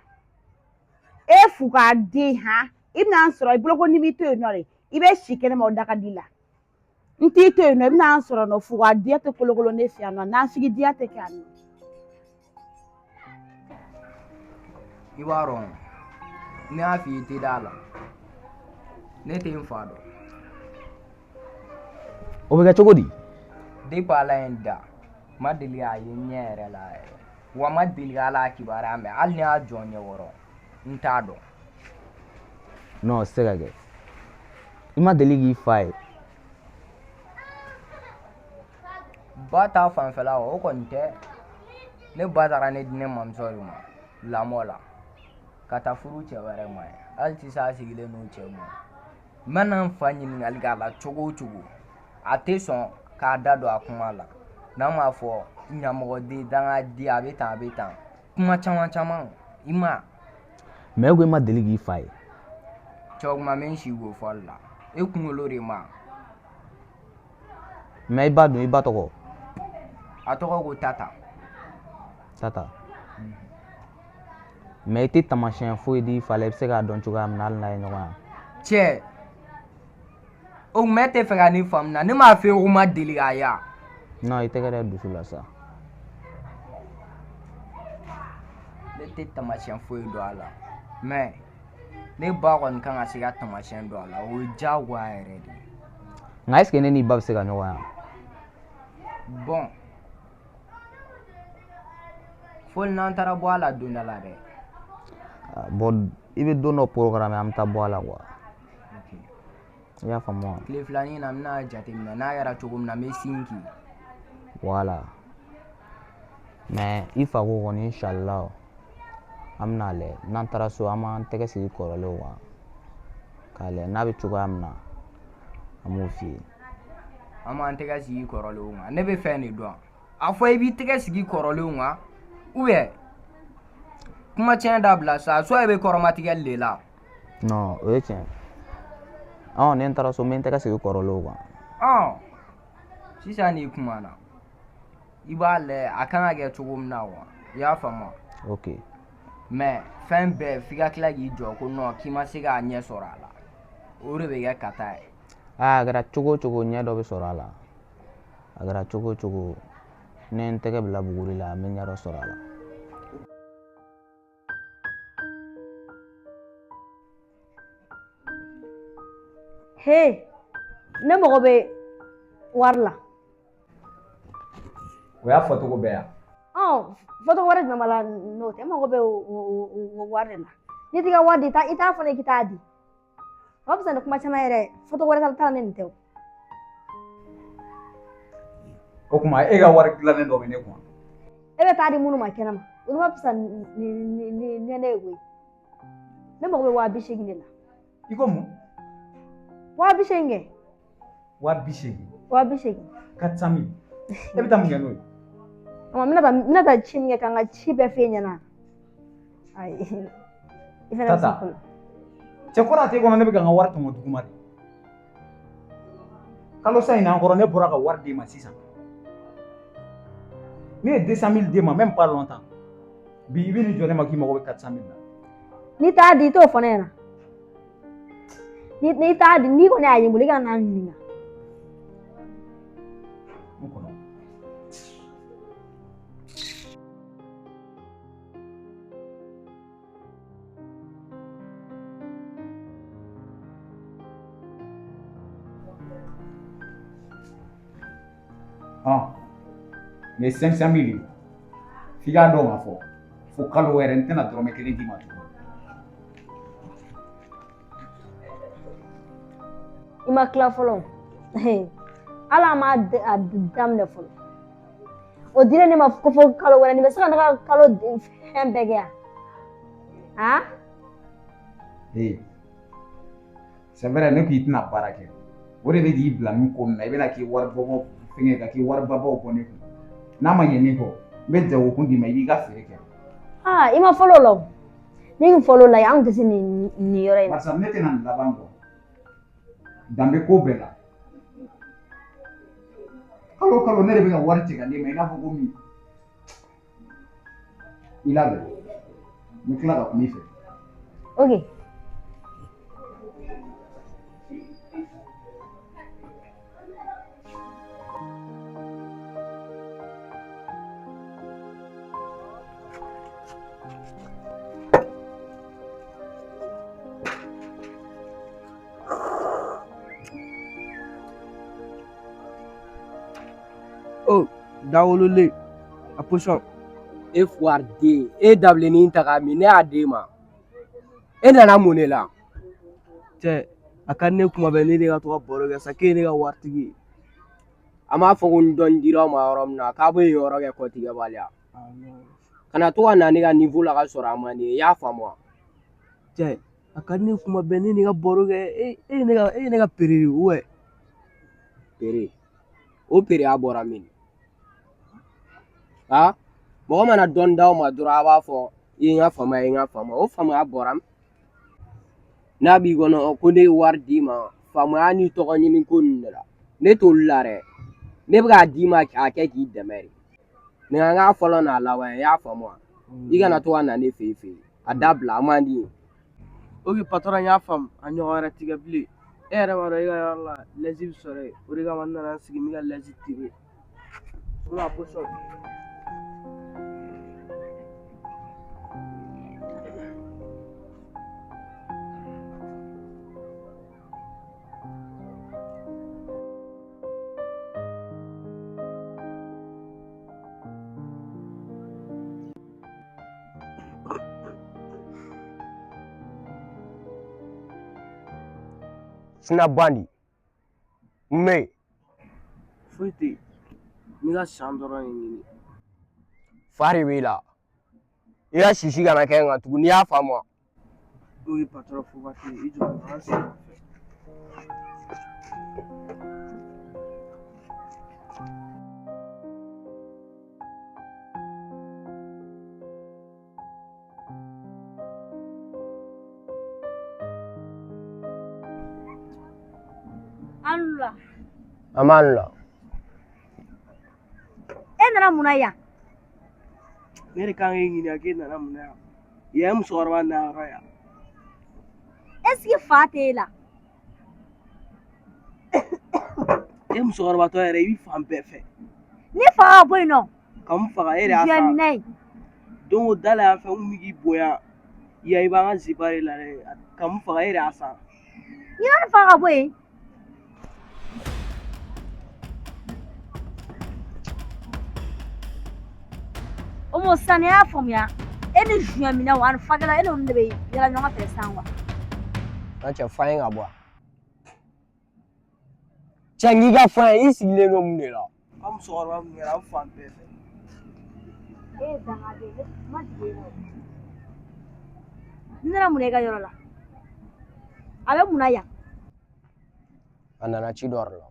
e fu k'a den i bɛna an sɔrɔ i bolo ko n'i b'i to yen nɔ de i bɛ si kɛnɛma o da ka di la n t'i to yen nɔ i bɛna an sɔrɔ nɔ fu k'a diya tɛ kolokolo ne fɛ yan nɔ n'an sigi diya tɛ kɛ yan nɔ. I b'a dɔn ne y'a f'i ye i tɛ d'a la ne tɛ n fa dɔn. O bɛ kɛ cogo di? Depuis ala ye n da n ma deli k'a ye n ɲɛ yɛrɛ la yɛrɛ wa n ma deli k'ala kibaruya mɛn hali ni y'a jɔ n ɲɛ kɔrɔ n t'a dɔn. Non o tɛ se ka kɛ i ma deli k'i fa ye. Ba ta fanfɛla o kɔni tɛ ne ba taara ne di ne mamuso de ma lamɔ la ka taa furu cɛ wɛrɛ ma ye hali sisan a sigilen n'o cɛ ma n bɛna n fa ɲininkali k'a la cogo o cogo a tɛ sɔn k'a da don a kuma la n'a m'a fɔ ɲamɔgɔden dangaden a bɛ tan kuma caman caman i ma. Mais e ko i ma deli k'i fa ye. Cɛw ma min si k'o fɔli la e kunkolo de ma. Mais i ba dun i ba tɔgɔ. A tɔgɔ ko Tata. Tata. Mais i tɛ taamasiyɛn foyi di i fa la i bɛ se k'a dɔn cogoya min na hali n'a ye ɲɔgɔn ye. Cɛ o tuma e tɛ fɛ ka ne faamuya ne m'a fɔ e ko n ma deli k'a ye. Non i tɛgɛ dɛ dusu la sa. Ne tɛ taamasiyɛn foyi dɔn a la mais ne ba kɔni kan ka se ka taamasiyɛn dɔn a la o ye diyagoya yɛrɛ de ye. Nka est-ce que ne n'i ba bɛ se ka ɲɔgɔn ye. Bon fo n'an taara bɔ a la don dɔ la dɛ. Bon i bɛ don dɔ programme an bɛ taa bɔ a la quoi i y'a faamu wa. tile filanin na n bɛna jateminɛ n'a kɛra cogo min na n bɛ sin k'i voilà mais i fa ko kɔni inshallah an bɛna lajɛ n'an taara so an b'an tɛgɛ sigi kɔrɔlenw kan k'a lajɛ n'a bɛ cogoya min na an b'o f'i ye. an b'an tɛgɛ sigi kɔrɔlenw kan ne bɛ fɛn de dɔn a fɔ i b'i tɛgɛ sigi kɔrɔlenw kan ou bien kuma tiɲɛ dabila sa soit i bɛ kɔrɔmatigɛli de la. non o ye tiɲɛ ni n taara so n bɛ n tɛgɛ sigi kɔrɔlenw kan. sisan n'i kuma na i b'a lajɛ a kan ka kɛ cogo min na wa i y'a faamu. ok mais fɛn bɛɛ f'i ka tila k'i jɔ ko non k'i ma se k'a ɲɛ sɔrɔ a la o de bɛ kɛ kata ye. a kɛra cogo o cogo ɲɛ dɔ bɛ sɔrɔ a la a kɛra cogo o cogo ni n tɛgɛ bila buguri la n bɛ ɲɛ dɔ sɔrɔ a la. he ne mago bɛ wari la. o y'a fɔcogo bɛɛ yan. fɔcogo wɛrɛ jumɛn b'a la n'o tɛ e mago bɛ o wari de la n'i t'i ka wari di i t'a fɔ ne k'i t'a di o ka fisa ni kuma caman yɛrɛ fɔcogo wɛrɛ t'a la ne nin tɛ o. o tuma e ka wari dilannen dɔ bɛ ne kun. e bɛ taa di minnu ma kɛnɛ ma olu ma fisa ni ne ye koyi ne mago bɛ 80,000 de la. i ko mun. 80,000 kɛ. 80,000. 80,000. 400,000. e bɛ taa mun kɛ n'o ye. n bɛna taa ci min kɛ ka n ka ci bɛɛ f'e ɲɛna. ayi i fana bɛ se ko la. cɛ kɔrɔ a tɛ kɔnɔ ne bɛ ka n ka wari tɔmɔ duguma de. kalo sa in na kɔrɔ ne bɔra ka wari d'e ma sisan. ne ye 200,000 d'e ma même pas longtemps bi i bɛ nin jɔ ne ma k'i mago bɛ 400,000 la. n'i t'a di i t'o fɔ ne ɲɛna n'i t'a di n'i kɔni y'a ye n bolo i ka na n ɲininka. n kɔnɔ. mais 500,000 f'i k'a dɔn k'a fɔ fo kalo wɛrɛ n tɛna dɔrɔmɛ 1 d'i ma tuguni. i ma tila fɔlɔ hali an m'a daminɛ fɔlɔ o dilen ne ma ko fo kalo wɛrɛ nin bɛ se ka ne ka kalo fɛn bɛɛ kɛ yan. c'est vrai ne k'i tɛna baara kɛ o de bɛ k'i bila min ko min na i bɛna k'i wari bɔ fɛngɛ ka k'i wari babaw bɔ ne kun n'a ma ɲɛ ne kɔ n bɛ jagokun d'i ma i b'i ka feere kɛ. i ma fɔlɔ o la o ni n fɔlɔ o la an tɛ se nin yɔrɔ in na. barisa ne tɛna nin laban bɔ danbe ko bɛɛ la kalo kalo ne de bɛ ka wari tigɛ ka d'e ma i n'a fɔ ko min i labɛn n bɛ tila ka kuma i fɛ. ok. Dawolole a position. e fuarden e dabilennin ta k'a min ne y'a d'e ma e nana mun de la. cɛ a ka di ne kuma bɛɛ ne de ka to ka baro kɛ sa k'e ye ne ka waritigi ye. a m'a fɔ ko n dɔn dira ma yɔrɔ min na k'a bɛ yen yɔrɔ kɛ kɔtigɛbaliya kana to ka na ne ka niveau la ka sɔrɔ a man di i y'a faamu wa. cɛ a ka di ne kuma bɛɛ ne de ka baro kɛ e ye ne ka pere de ouais. pere o pere a bɔra min. mɔgɔ mana dɔn d'aw ma dɔrɔn a b'a fɔ i ye n ka faamuya i ye n ka faamuya o faamuya bɔra min. n'a b'i kɔnɔ ko ne ye wari d'i ma faamuya ni tɔgɔ ɲini ko ninnu de la ne t'olu la dɛ ne bɛ k'a d'i ma a kɛ k'i dɛmɛ de nin ka n k'a fɔlɔ n'a laban i y'a faamu wa i kana to ka na ne fɛ yen a dabila a man di. ok patron y'a faamu a ɲɔgɔn wɛrɛ tigɛ bilen e yɛrɛ b'a dɔn e ka yɔrɔ la lɛsi bɛ sɔrɔ yen o de kama n nana sigi n bɛ ka lɛsi tigɛ o la position. sina bandi me foyi tɛ yen n'i ka san dɔrɔn ye ɲini fari b'i la i ka sisi kana kɛ n kan tugun n'i y'a faamu wa n'o ye patɔrɔn foba tɛ yen i jɔ an ka sigi Allah. Amanla. Nana mun na yan ne de kan k'e ɲininka k'e nana mun na yan yan ye musokɔrɔba nayɔrɔ yan est ce que fa t'e la e musokɔrɔbatɔ yɛrɛ i bɛ fan bɛɛ fɛ ni fa ka bɔ yen nɔ ka n faga e de y'a sa minɛ ye don o da la yan fɛ n bɛ k'i bonya ya i b'an ka ziba de la dɛ ka n faga e de y'a sa ɲinɛ ni fa ka bɔ yen o mo sisan ne y'a faamuya e ni zuɲɛ minɛ wa ani fakɛla e n'olu de bɛ yɛlɛ ɲɔgɔn fɛ sisan wa N cɛ fa ye ka bɔ cɛ n k'i ka fa ye i sigilen don mun de la an musokɔrɔba mun kɛra an fan bɛɛ fɛ e ye dangaden ye ma jigin e la n nana mun na i ka yɔrɔ la a bɛ mun na yan a nana ci dɔ de la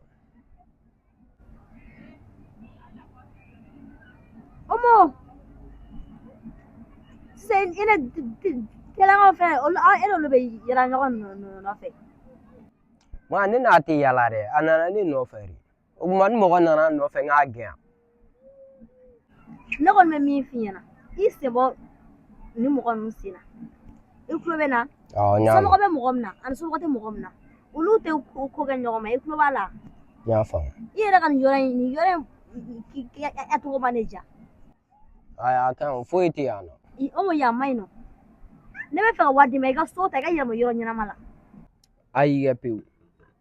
Omo sisan i ni kɛlɛkaw fɛ e n'olu bɛ yɛlɛ ɲɔgɔn nɔfɛ ma ne n'a tɛ yala dɛ a nana ne nɔfɛ de o tuma ni mɔgɔ nana n nɔfɛ n k'a gɛn ne kɔni bɛ min f'i ɲɛna i sen bɔ ni mɔgɔ ninnu sen na i tulo bɛ na somɔgɔ bɛ mɔgɔ min na ani somɔgɔ tɛ mɔgɔ min na olu tɛ ko kɛ ɲɔgɔn ma i tulo b'a la n y'a faamu i yɛrɛ ka nin yɔrɔ in a tɔgɔ ma ne ja a ka ɲi foyi tɛ yan nɔ o ma yan ma ɲi nɔ ne bɛ fɛ ka wari d'i ma i ka so ta i ka yɛlɛma yɔrɔ ɲɛnama la ayi kɛ pewu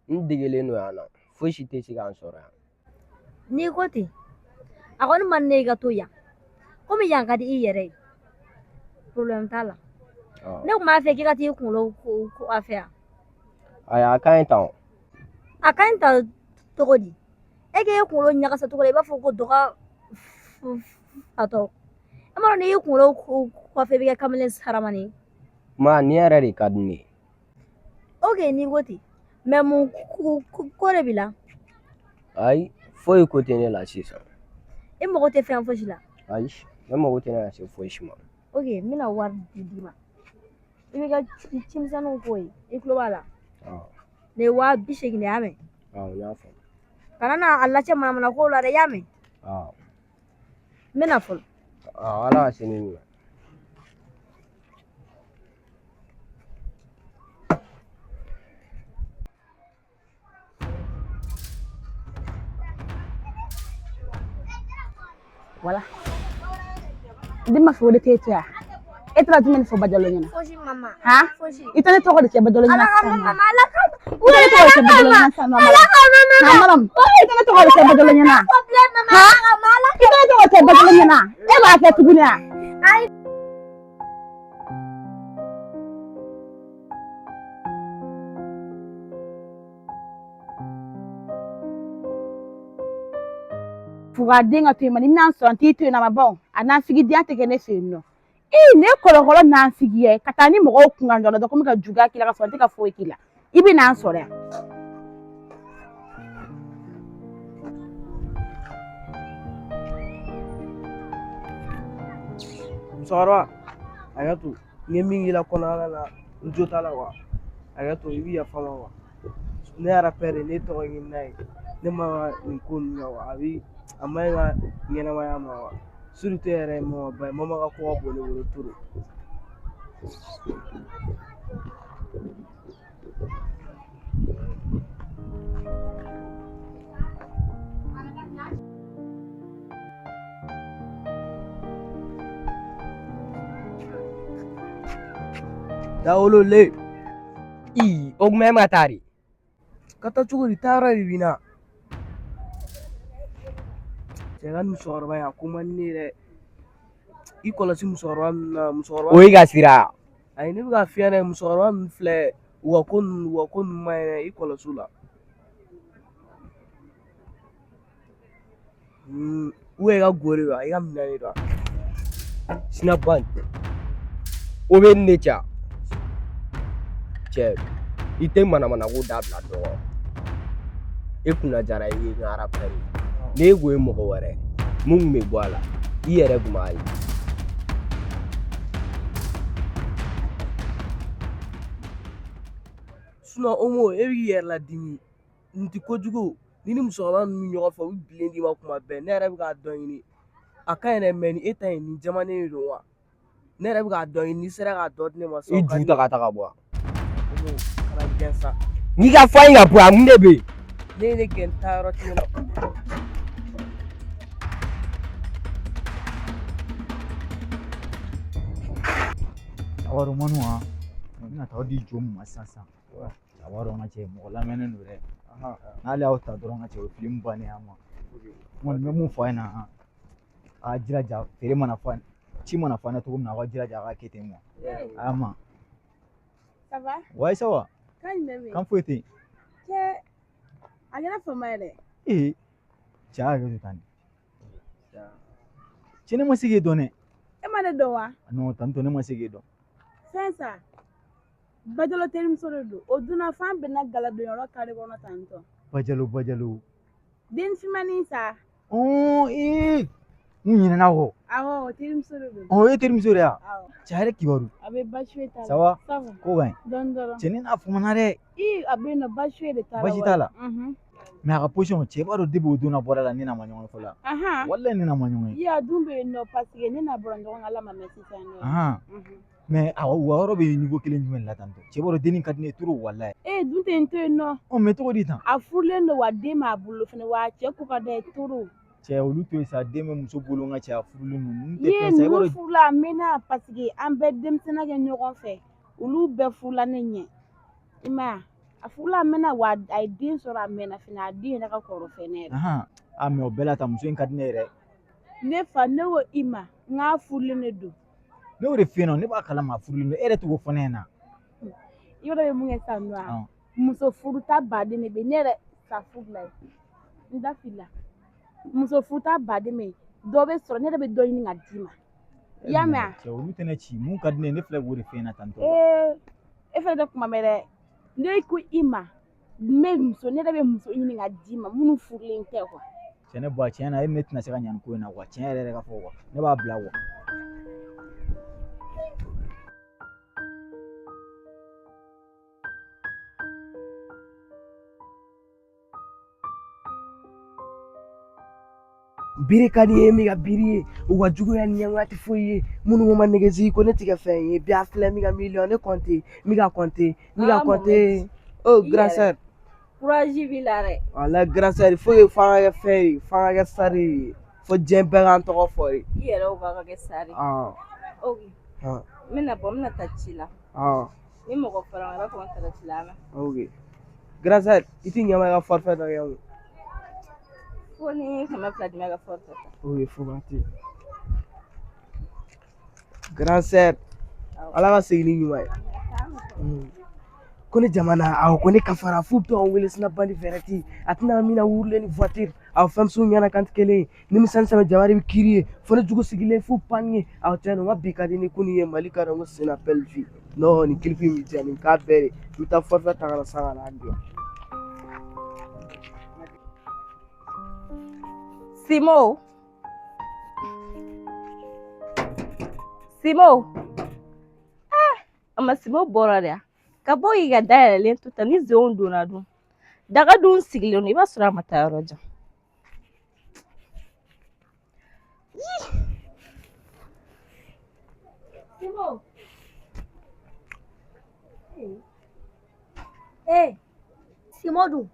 n degelen don yan nɔ foyi si tɛ se k'an sɔrɔ yan n'i ko ten a kɔni man di ne ye i ka to yan komi yan ka di i yɛrɛ ye problème t'a la ne tun b'a fɛ k'i ka t'i kunkolo ko a fɛ yan ayi a ka ɲi tan a ka ɲi ta cogo di e k'e kunkolo ɲagasa cogo la i b'a fɔ ko dɔgɔ fatɔ e m'a dɔn n'i y'i kunkolo kɔfɛ i bɛ kɛ kamalen saramani ye ma nin yɛrɛ de ka di ne ye ok n'i ko ten mɛ mun ko de b'i la ayi foyi ko tɛ ne la sisan i mago tɛ fɛn fosi la ayi ne mago tɛ ne la se foyi si ma ok n bɛna wari d'i ma i b'i ka cimisɛnninw k'o ye i tulo b'a la nin ye 80,000 de y'a mɛn n y'a faamu kana na a lacɛ manamana kow la dɛ i y'a mɛn n bɛna fɔlɔ ala ka sini ɲuman Voilà. Dima fo de tete e tra jumɛn fɔ Badalo ɲɛna fosi mama ha fosi i tɛ ne tɔgɔ de cɛ Badalo ɲɛna mama ala ka i tɛ ne tɔgɔ de cɛ Badalo ɲɛna sa mama maram i tɛ ne tɔgɔ de cɛ Badalo ɲɛna ha i tɛ ne tɔgɔ de cɛ Badalo ɲɛna e b'a kɛ tuguni a fuga den ka to yen ma ni n'an sɔrɔ n t'i to yen na ma ban a n'an sigi diya tɛ kɛ ne fɛ yen nɔ ne kɔlɔkɔlɔ n'an sigi ye ka taa ni mɔgɔw kunkan dɔrɔn dɔ komi ka juguya k'i la ka sɔrɔ n tɛ ka foyi k'i la i bɛ n'an sɔrɔ yan musokɔrɔba a ka to n ye min k'i la kɔnɔna na n jo t'a la wa a ka to i bɛ yafa ma wa ne yɛrɛ pɛrɛ ne tɔgɔ ɲini n'a ye ne ma nin ko ninnu na wa a ma ɲi ka ɲɛnamaya ma wa surtout yɛrɛ mama ba ye mama ka ko ka bon ne bolo trop Dawolo le o tuma e ma taa de ka taa cogo di taa yɔrɔ de b'i na cɛ ka nin musokɔrɔba in a ko man di ne ye dɛ i kɔlɔsi musokɔrɔba ninnu na musokɔrɔba o y'i ka sira ayi ne bɛ ka f'i ɲɛna musokɔrɔba ninnu filɛ wa ko ninnu ma ɲi i kɔlɔsi la i ka gori wa i ka minɛ de don Sinaban o bɛ ne cɛ cɛ i tɛ manamana ko dabila dɔgɔ e kunna jara i ye n ka arapɛri n'e ko ye mɔgɔ wɛrɛ mun kun bɛ bɔ a la i yɛrɛ kun b'a ye Omo e b'i yɛrɛ ladimi nin tɛ kojugu ni musokɔrɔba ninnu ɲɔgɔn fɛ u bɛ bilen d'i ma kuma bɛɛ ne yɛrɛ bɛ k'a dɔn ɲini a ka ɲi dɛ mɛ ni e ta ye nin jamanen de don wa ne yɛrɛ bɛ k'a dɔn ɲini n'i sera k'a dɔn di ne ma i ju ta ka taga bɔ kana gɛn sa n'i ka fɔ in ka bɔ a mun de bɛ yen ne ye ne gɛn taa yɔrɔ tigɛ la Awaro manuwa ina ta di jo mu masasa awaro na ce mo lamene no re na le auta dron na ce film bane amma mon me mun fa ina a jira ja fere mana fa ci mana fa na to na wa jira ja ka kete mo amma Ça va? wai sawa Kan me. kan fete Ke a gana fama re. ja ga tani cine masige done E ma de do wa? no tanto ne masige do Sensa. Bajalo terim sore do. Oduna fan be na gala do yoro kare kono tanto. bajalo Den fimani sa. mun yina na ho Awo terim sore do. terim sore ya Awo. chare kibaru Abe bashwe tala. sawa Sawa. ko gain Dondoro. cene na fumana re Abe no bashwe de tala. bashi tala me aka position che baro dibo duna borala ni na manyon fola wallahi ni na manyon Ya dumbe no pasige ni na brondo ngala ma mesi sano. mais awa waro be niveau kelen jumen la tanto che baro deni kadne turu wallahi Dunte ente no. on me to di tan A furlen do wa de ma bulu fene wa che ku ka de turu. che olu to sa deme muso bolo nga che afurulu nu nte Ye pesa baro nu fula mena pasige an bɛ denmisɛnnin kɛ ɲɔgɔn fɛ olu bɛɛ fula ne ɲɛ i ma a fula mena wa a ye den sɔrɔ a mɛnna fɛnɛ a den yɛrɛ ka kɔrɔ fɛ ne yɛrɛ a mais o bɛɛ la ta muso in ka di ne yɛrɛ ne fa ne ko i ma n k'a furulen de don ne o de fɛ yen nɔ ne b'a kalama a furulen don e yɛrɛ t'o fɔ ne ɲɛna i yɛrɛ bɛ mun kɛ sisan nɔ a muso furuta baden de bɛ yen ne yɛrɛ sa furula ye n da filila muso furuta baden bɛ yen dɔ bɛ sɔrɔ ne yɛrɛ bɛ dɔ ɲini ka d'i ma i y'a mɛn a cɛ olu tɛ ne ci mun ka di ne ye ne filɛ k'o de fɛ yen na tantɔ e fɛnɛ tɛ kuma mɛn dɛ ne ko i ma ne yɛrɛ bɛ muso ɲini ka d'i ma minnu furulen tɛ kuwa cɛ ne ba tiɲɛ na e ni ne tɛna se ka ɲa nin ko in na kuwa tiɲɛ yɛrɛ ka fɔ kuwa ne b'a bila kuwa biri ka di ye min ka biri ye u ka juguya ni ɲɛngoya tɛ foyi ye minnu ko ma nɛgɛsi ko ne tɛ kɛ fɛn ye bi a filɛ min ka miliyɔn ne kɔnte min ka kɔnte oh grand sœur courage b'i la dɛ wala grand sœur faut que f'an ka kɛ fɛn ye f'an ka kɛ sari ye fo diɲɛ bɛɛ k'an tɔgɔ fɔ ye i yɛrɛ o ka kɛ sari ok n bɛna bɔ n bɛna taa ci la ni mɔgɔ fɔra n b'a fɔ n taara ci la ok grand sœur i t'i ɲɛma i ka forfait dɔ kɛ o fo ni 100 di ma ka forfait ok fo ka te grand sœur ala ka segin ni ɲuman ye ko ne jamana awɔ ko ne kafara f'u bɛ to ka n wele sinabandi vɛrɛti a tɛna min na wurulen ni voiture awɔ fɛnmusow ɲɛna kan tɛ kelen ye ni misɛnnin sɛbɛ jama de bɛ kiiri ye fo ne jugu sigilen f'u pan ye awɔ tiɲɛ don n ka bi ka di ni kunun ye mali ka dɔn ko c'est une belle vie non nin kilifi min diya nin k'a bɛɛ de n bɛ taa forfait ta ka na san ka na dilan Simo ama Simo bɔra de ka bɔ k'i ka dayɛlɛlen to tan ni zenw donna dun daga dun sigilen don i b'a sɔrɔ a ma taa yɔrɔ jan Simo dun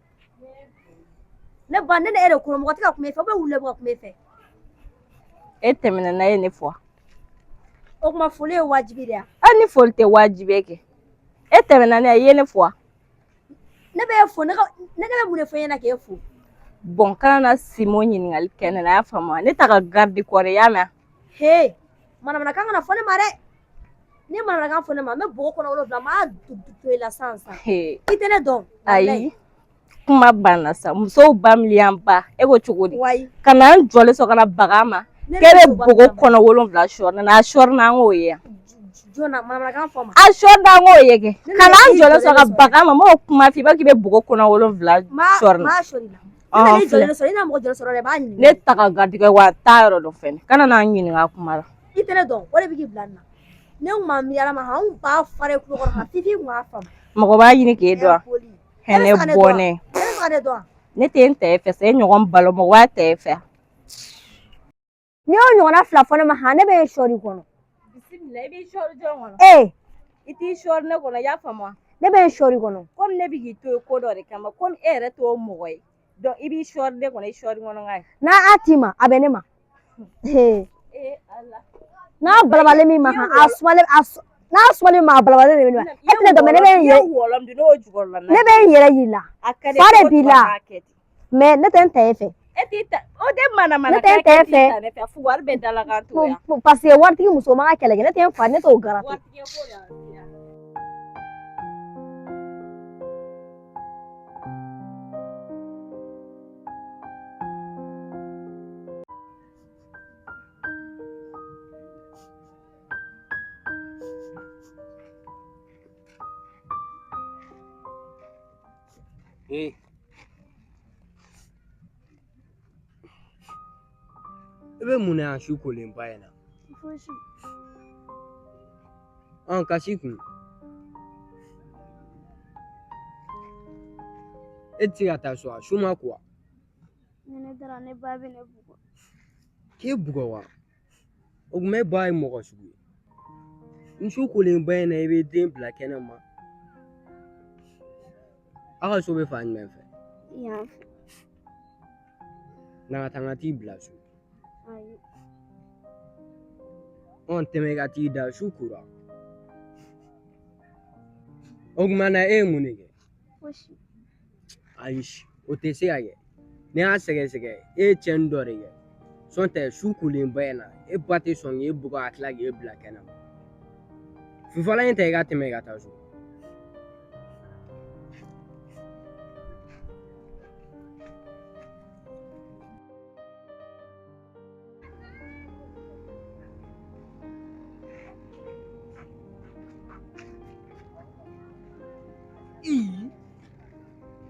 ne ba ne e de kɔnɔ mɔgɔ tɛ ka kuma e fɛ wule bɛ ka kuma e fɛ e tɛmɛna n'a ye ne fɔ o kuma foli ye wajibi de ya ni foli tɛ wajibi kɛ e tɛmɛna n'a ye i ye ne fɔ ne bɛ e fo ne bɛ mun de fɔ e ɲɛna k'e fo bɔn kana na Simo ɲininkali kɛ ne na a y'a faamu ne ta ka garidi kɔrɔ i y'a mɛn manamana kan ka na fɔ ne ma dɛ ni manamanakan fɔ ne ma n bɛ bɔgɔ kɔnɔ 7 ma to la san He. i tɛ ne dɔn Ayi. Kuma banna sa. Musow ba miliyan ba. E ko cogo di? wayi Kana n jɔlen sɔrɔ kana baga ma. K'e bɛ bɔgɔ kɔnɔ 7 sɔrɔ na. A sɔrɔ na an k'o ye yan. jona manamanakan fɔ ma A sɔrɔ na an k'o ye kɛ. Kana n jɔlen sɔrɔ ka baga ma. M'o kuma f'i ba k'i bɛ bɔgɔ kɔnɔ 7 sɔrɔ na. maa sɔrɔ i la ne jɔlen sɔrɔ i n'a mɔgɔ jɔlen sɔrɔ dɛ b'a ɲininka Ne ta ka garijɛgɛ wa taa yɔrɔ dɔ fɛnɛ. Kana n'an ɲininka a kuma la. i tɛ ne dɔn o de bɛ k'i bila nin na ne kun ma miyala ma anw b'a fara i kulo kɔrɔ ka fifi kun b'a faamu Mɔgɔ b'a ɲini k'e dɔn. Hɛnɛ bɔnɛ. e bɛ se ka ne dɔn Ne tɛ n tɛ fɛ sa. E ɲɔgɔn balo mɔgɔ b'a tɛ fɛ. n'i y'o ɲɔgɔnna 2 fɔ ne ma han ne bɛ sɔri kɔnɔ Bisimila i b'i sɔri jɔn kɔnɔ? i t'i sɔri ne kɔnɔ i y'a faamu. ne bɛ sɔri kɔnɔ Komi ne bɛ k'i to ko dɔ de kama komi e yɛrɛ t'o mɔgɔ ye donc i b'i sɔri ne kɔnɔ i sɔri kɔnɔ ka ye. n'a t'i ma a bɛ ne ma Ala. n'a balabalen min ma han a sumalen n'a sumalen ma a balabalen de bɛ ne ma e tɛ ne dɔn mɛ ne bɛ n yɛrɛ ne bɛ n yɛrɛ y'i la fa de b'i la mɛ ne tɛ n ta e fɛ E t'i ta o de manamana ne tɛ n ta e fɛ ne fɛ fu wari bɛ dala kan to yan. parce que waritigi muso ma ka kɛlɛ kɛ ne tɛ n fa ne t'o garati Hey. I bɛ mun na yan su kolen ba in na? Kasi kun. E tɛ se ka taa so a su ma ko wa? ni ne taara ne ba bɛ ne bugɔ K'e bugɔ wa? O tuma e ba ye mɔgɔ sugu ye. Ni su kolen ba in na i bɛ den bila kɛnɛ ma. Aw ka so bɛ fan jumɛn fɛ? yan fɛ Na ka taa n ka t'i bila so. ayi Tɛmɛ ka t'i da su kora. O tuma na e ye mun de kɛ? fosi Ayi o tɛ se ka kɛ. Ne y'a sɛgɛsɛgɛ e ye tiɲɛni dɔ de kɛ. Sɔn tɛ su kolen ba in na e ba tɛ sɔn k'e bugɔ ka tila k'e bila kɛnɛ ma. Fifala in tɛ i ka tɛmɛ ka taa so.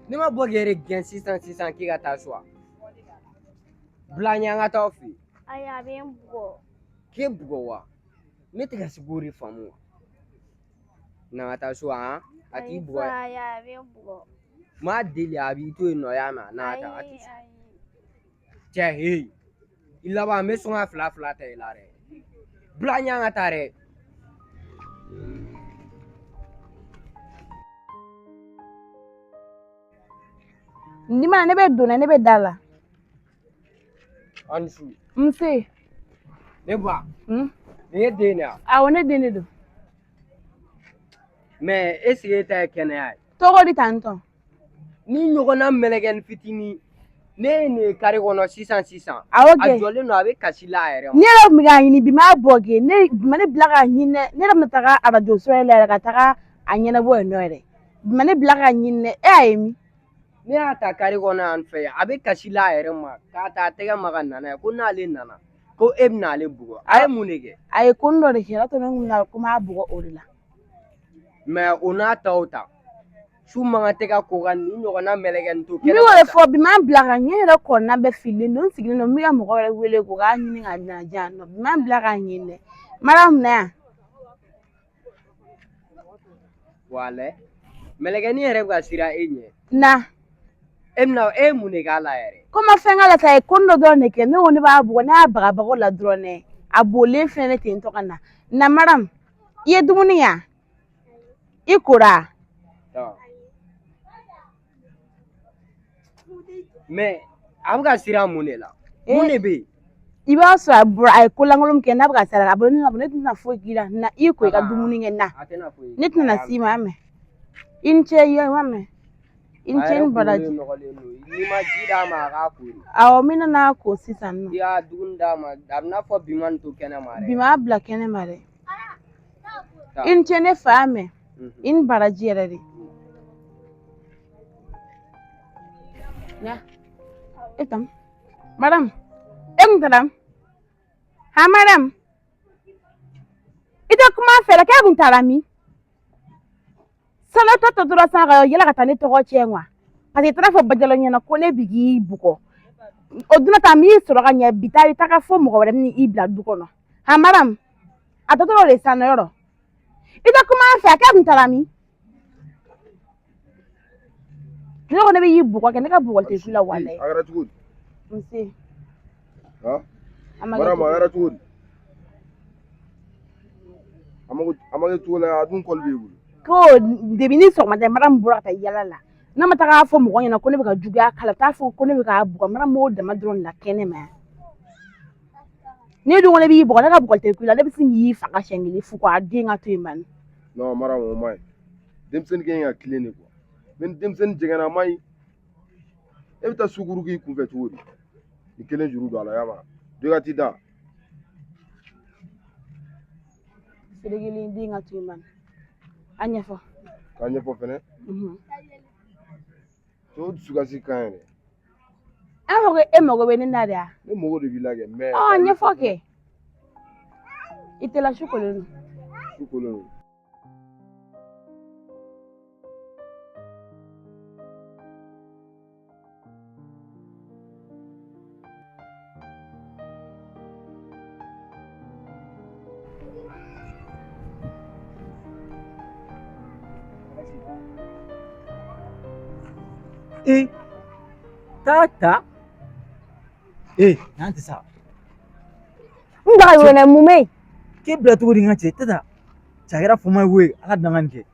Ne ma bɔ k'e de gɛn sisan k'i ka taa so wa? Bila n ɲɛ an ka taa aw fɛ yen. ayi a bɛ n bugɔ K'e bugɔ wa? Ne tɛ ka se k'o de faamu wa? Na ka taa so a t'i bugɔ. ayi a bɛ n bugɔ M'a deli a b'i to yen nɔ y'a mɛn n'a ta a tɛ se. Cɛ he i laban n bɛ sɔn ka 2 ta i la dɛ. Bila n ɲɛ an ka taa dɛ. Ni mana ne bɛ donna ne bɛ da la. An su. Nse. Ne ba. Nin ye den de ye wa? Awɔ ne den de don. Mais est-ce que e ta ye kɛnɛya ye? Tɔgɔ di tantɔ. Ni ɲɔgɔnna mɛlɛkɛnin fitinin ne ye nin ye kare kɔnɔ sisan Awɔ a kɛ. jɔlen don a bɛ kasi la a yɛrɛ ma. Ne yɛrɛ tun bɛ k'a ɲini bi m'a bɔ kɛ ne bila k'a ɲini dɛ ne yɛrɛ bɛna taga arajo so yɛrɛ la yɛrɛ ka taga a ɲɛnabɔ yen nɔ yɛrɛ bi ne bila k'a ɲini dɛ e y'a ye min. Ne y'a ta kare kɔnɔ yan fɛ a bɛ kasi la a yɛrɛ ma k'a ta a tɛgɛ ma ka nana ye ko n'ale nana ko e bɛna ale bugɔ a ye mun de kɛ? A ye ko dɔ de kɛ o y'a to ne kun bɛna ko n b'a bugɔ o de la. Mais o n'a ta o ta su man kan tɛ ka ko ka nin ɲɔgɔnna mɛlɛkɛnin to N bɛ o de fɔ bi m'an bila ka ɲɛ yɛrɛ kɔnɔna bɛɛ fililen don n sigilen don n bɛ ka mɔgɔ wɛrɛ wele k'o k'a ɲini k'a di yan nɔ bi m'an bila k'a ɲini dɛ Mariam na yan. Walɛ mɛlɛkɛnin yɛrɛ bɛ ka siran e ɲɛ. Na. E ye mun de k'a la yɛrɛ? Ko ma fɛn k'a la sa a ye ko dɔ dɔrɔn de kɛ ne ko ne b'a bugɔ ne y'a bagabaga o la dɔrɔn dɛ a bolilen filɛ ne ten tɔ ka na Mariam i ye dumuni yan i kora. Mais a bɛ ka siran mun de la? Mun de bɛ yen? I b'a sɔrɔ a ye ko lankolon min kɛ n'a bɛ ka siran a bolo ne tɛna foyi k'i la na i ko i ka dumuni kɛ na ne tɛna s'i ma mɛn i ni ce i ma mɛn i ni ce ni baraji. N'i ma ji d'a ma a k'a kori. Awɔ min nana ko sisan nɔ. I y'a dumuni d'a ma a bɛ n'a fɔ bi ma nin to kɛnɛ ma dɛ. Bi m'a bila kɛnɛ ma dɛ. in ce ne fa mɛ in baraji yɛrɛ de ya etam madam taram ha madam ita kuma fɛrɛ kɛ kun taara min salo tɔ dɔrɔn san ka yɛlɛ ka taa ne tɔgɔ tiɲɛ wa parce que i taara fɔ bajalo ɲɛna ko ne bi k'i bugɔ o donna ta min sɔrɔ ka ɲɛ bi taa i taga fɔ mɔgɔ wɛrɛ min i bila du kɔnɔ ha madam a tɔ dɔrɔn de san yɔrɔ ita kuma fɛ kɛ kun taara min ne ko ne bɛ y'i bugɔ kɛ ne ka bugɔli tɛ su la walayi a kɛra cogo di nse madam a kɛra cogo di a ma kɛ cogo la a dun kɔli b'i bolo ko debi ni sɔgɔmada madam bɔra ka taa yala la n'a ma taga fɔ mɔgɔ ɲɛna ko ne bɛ ka juguya kala t'a fɔ ko ne bɛ ka bugɔ madam b'o dama dɔrɔn la kɛnɛ ma ne dun ko ne b'i bugɔ ne ka bugɔli tɛ ku la ne bɛ sin k'i faga siɲɛ kelen fu k'a den ka to yen man non madam o ma ɲi denmisɛnnin kɛ ka tilen de quoi mais ni denmisɛnnin jɛngɛnna a ma ɲi e bɛ taa sukuru k'i kunfɛ cogo di ni kelen juru don a la yama dɔ ka t'i da feere kelen den ka to yen man a ɲɛfɔ k'a ɲɛfɔ fɛnɛ to dusukasi kan yɛrɛ an fɔ ko e mago bɛ ne na de wa ne mago de b'i la kɛ mais ɲɛfɔ kɛ i tɛ la su kolen don su kolen don Tata nanti sa Nda wena mume ke bila tugu dinga ce tata cagira fuma we ala dangan ke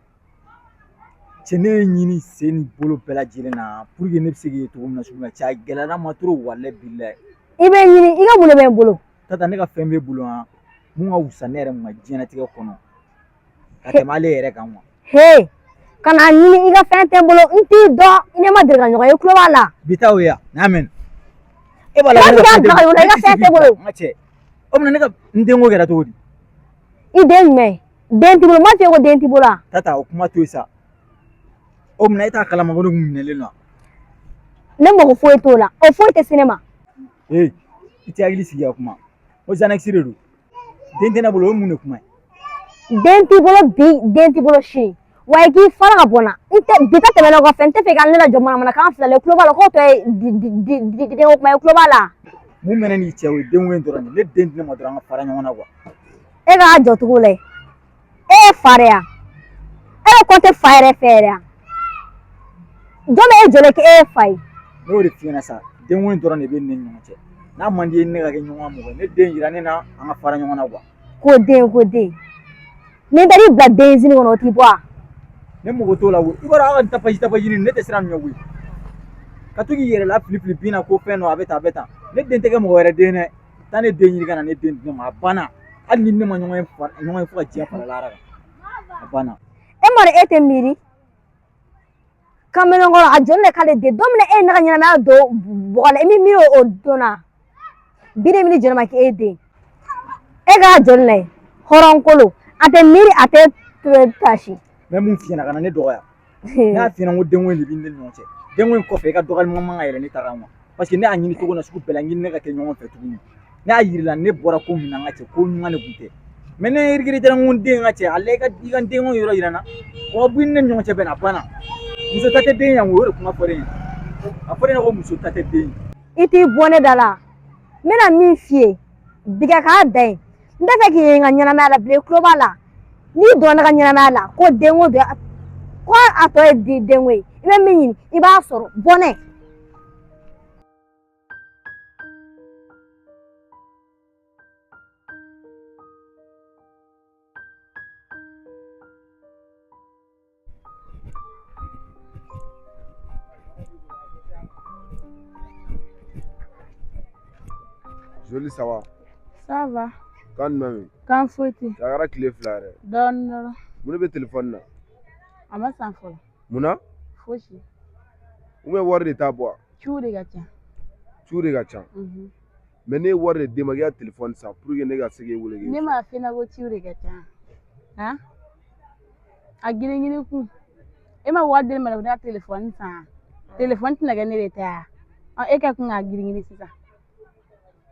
cene nyini seni bolo bela jirena pour que ne bise ke tugu na suma ca gelana maturo wale billahi ibe nyini iga mune be bolo tata ne ka fɛn bɛ bolo ha mun ka wusa ne yɛrɛ ma diɲɛnatigɛ kɔnɔ ka tɛmɛ ale yɛrɛ kan wa he kana nyini iga fɛn tɛ bolo nti dɔ ine ma dirga ɲɔgɔn ye kulo b'a la bitaw ya n'amen e b'a la ne ka daga wona iga fɛn tɛ bolo nga cɛ o mina ne ka n denko kɛra cogo di i den jumɛn den t'i bolo ma fɛ ko den t'i bolo a tata o kuma to yen sa o mina e t'a kalama ko ne kun minɛlen don ne mago foyi t'o la o foyi tɛ se ne ma i tɛ hakili sigi a kuma o zanakisi de don den tɛ ne bolo o ye mun de kuma ye den t'i bolo bi den t'i bolo sini wa i k'i fara ka bɔ n na bi ta tɛmɛna o kɔfɛ n tɛ fɛ k'an ne lajɔ manamana k'an fila le kulo b'a la k'o tɔ ye denko kuma ye kulo b'a la mun mɛnɛ n'i cɛ o ye denko in dɔrɔn de ne den di ne ma dɔrɔn an ka fara ɲɔgɔn na quoi e k'a jɔ cogo la e ye fa de ya e ko tɛ fa yɛrɛ fɛ yɛrɛ ya jɔn bɛ e jɔlen k'e ye fa ye ne y'o de f'i ɲɛna sa denko in dɔrɔn de bɛ ne ni ɲɔgɔn cɛ n'a man di ye ne ka kɛ ɲɔgɔn mɔgɔ ye ne den yira ne na an ka fara ɲɔgɔn na quoi ko den ni n taar'i bila den zini kɔnɔ o t'i bɔ a ne mago t'o la wo i b'a dɔn a ka tapaji nin ne tɛ siran ɲɛ koyi ka to k'i yɛrɛ la fili bin na ko fɛn dɔ a bɛ tan ne den tɛ kɛ mɔgɔ wɛrɛ den dɛ taa ne den ɲini ka na ne den di ne ma a banna hali ni ne ma ɲɔgɔn ye fo ka diɲɛ fara lara kan a banna e ma e tɛ miiri kamalenkɔrɔ a jɔlen de k'ale den don min na e ye ne ka ɲɛnamaya don bɔgɔ la i mi miiri o don na bi de mini jɔlen ma k'e den e k'a jɔlen la ye hɔrɔnkolo a tɛ miiri a tɛ tasi mɛ mun f'i ɲɛna ka na ne dɔgɔya ne y'a f'i ɲɛna ko denko in de b'i ne ni ɲɔgɔn cɛ denko in kɔfɛ i ka dɔgɔyalima man ka yɛlɛ ne ta kan quoi parce que ne y'a ɲini cogo na sugu bɛɛ la ɲini ne ka kɛ ɲɔgɔn fɛ tuguni ne y'a yir'i la ne bɔra ko min na n ka cɛ ko ɲuman de kun tɛ mɛ ne regretera n ko n den ka cɛ ale i ka denko yɔrɔ yira n na o ka bɔ i ni ne ni ɲɔgɔn cɛ bɛn na a banna muso ta tɛ den yan o de kuma fɔ ne ɲɛna a fɔ ne ɲɛna ko muso ta tɛ den i t'i bɔ ne da la n bɛna min f'i ye bi kɛ k'a da ye n tɛ fɛ k'i ye n ka ɲɛnamaya la bilen i tulo b'a la n'i donna ne ka ɲɛnamaya la ko denko don ko a tɔ ye denko ye i bɛ min ɲini i b'a sɔrɔ bɔnɛ Joli ça va? Ça va. Kan mami. Kan foyi tɛ. A kɛra tile fila yɛrɛ. Dɔɔnin dɔrɔn. Mun de bɛ telefɔni na? A ma san fɔlɔ. Munna? Fosi. wari de t'a bɔ wa? Ciw de ka ca. Ciw de ka ca. Mais ne ye wari de d'e ma k'i ka telefɔni san pour que ne ka se k'e wele. Ne m'a f'i ɲɛna ko ciw de ka ca. Han? a girin kun e ma wari di ne ma ne ka telefɔni san telefɔni tɛna kɛ ne de ta ye e ka kun k'a girin sisan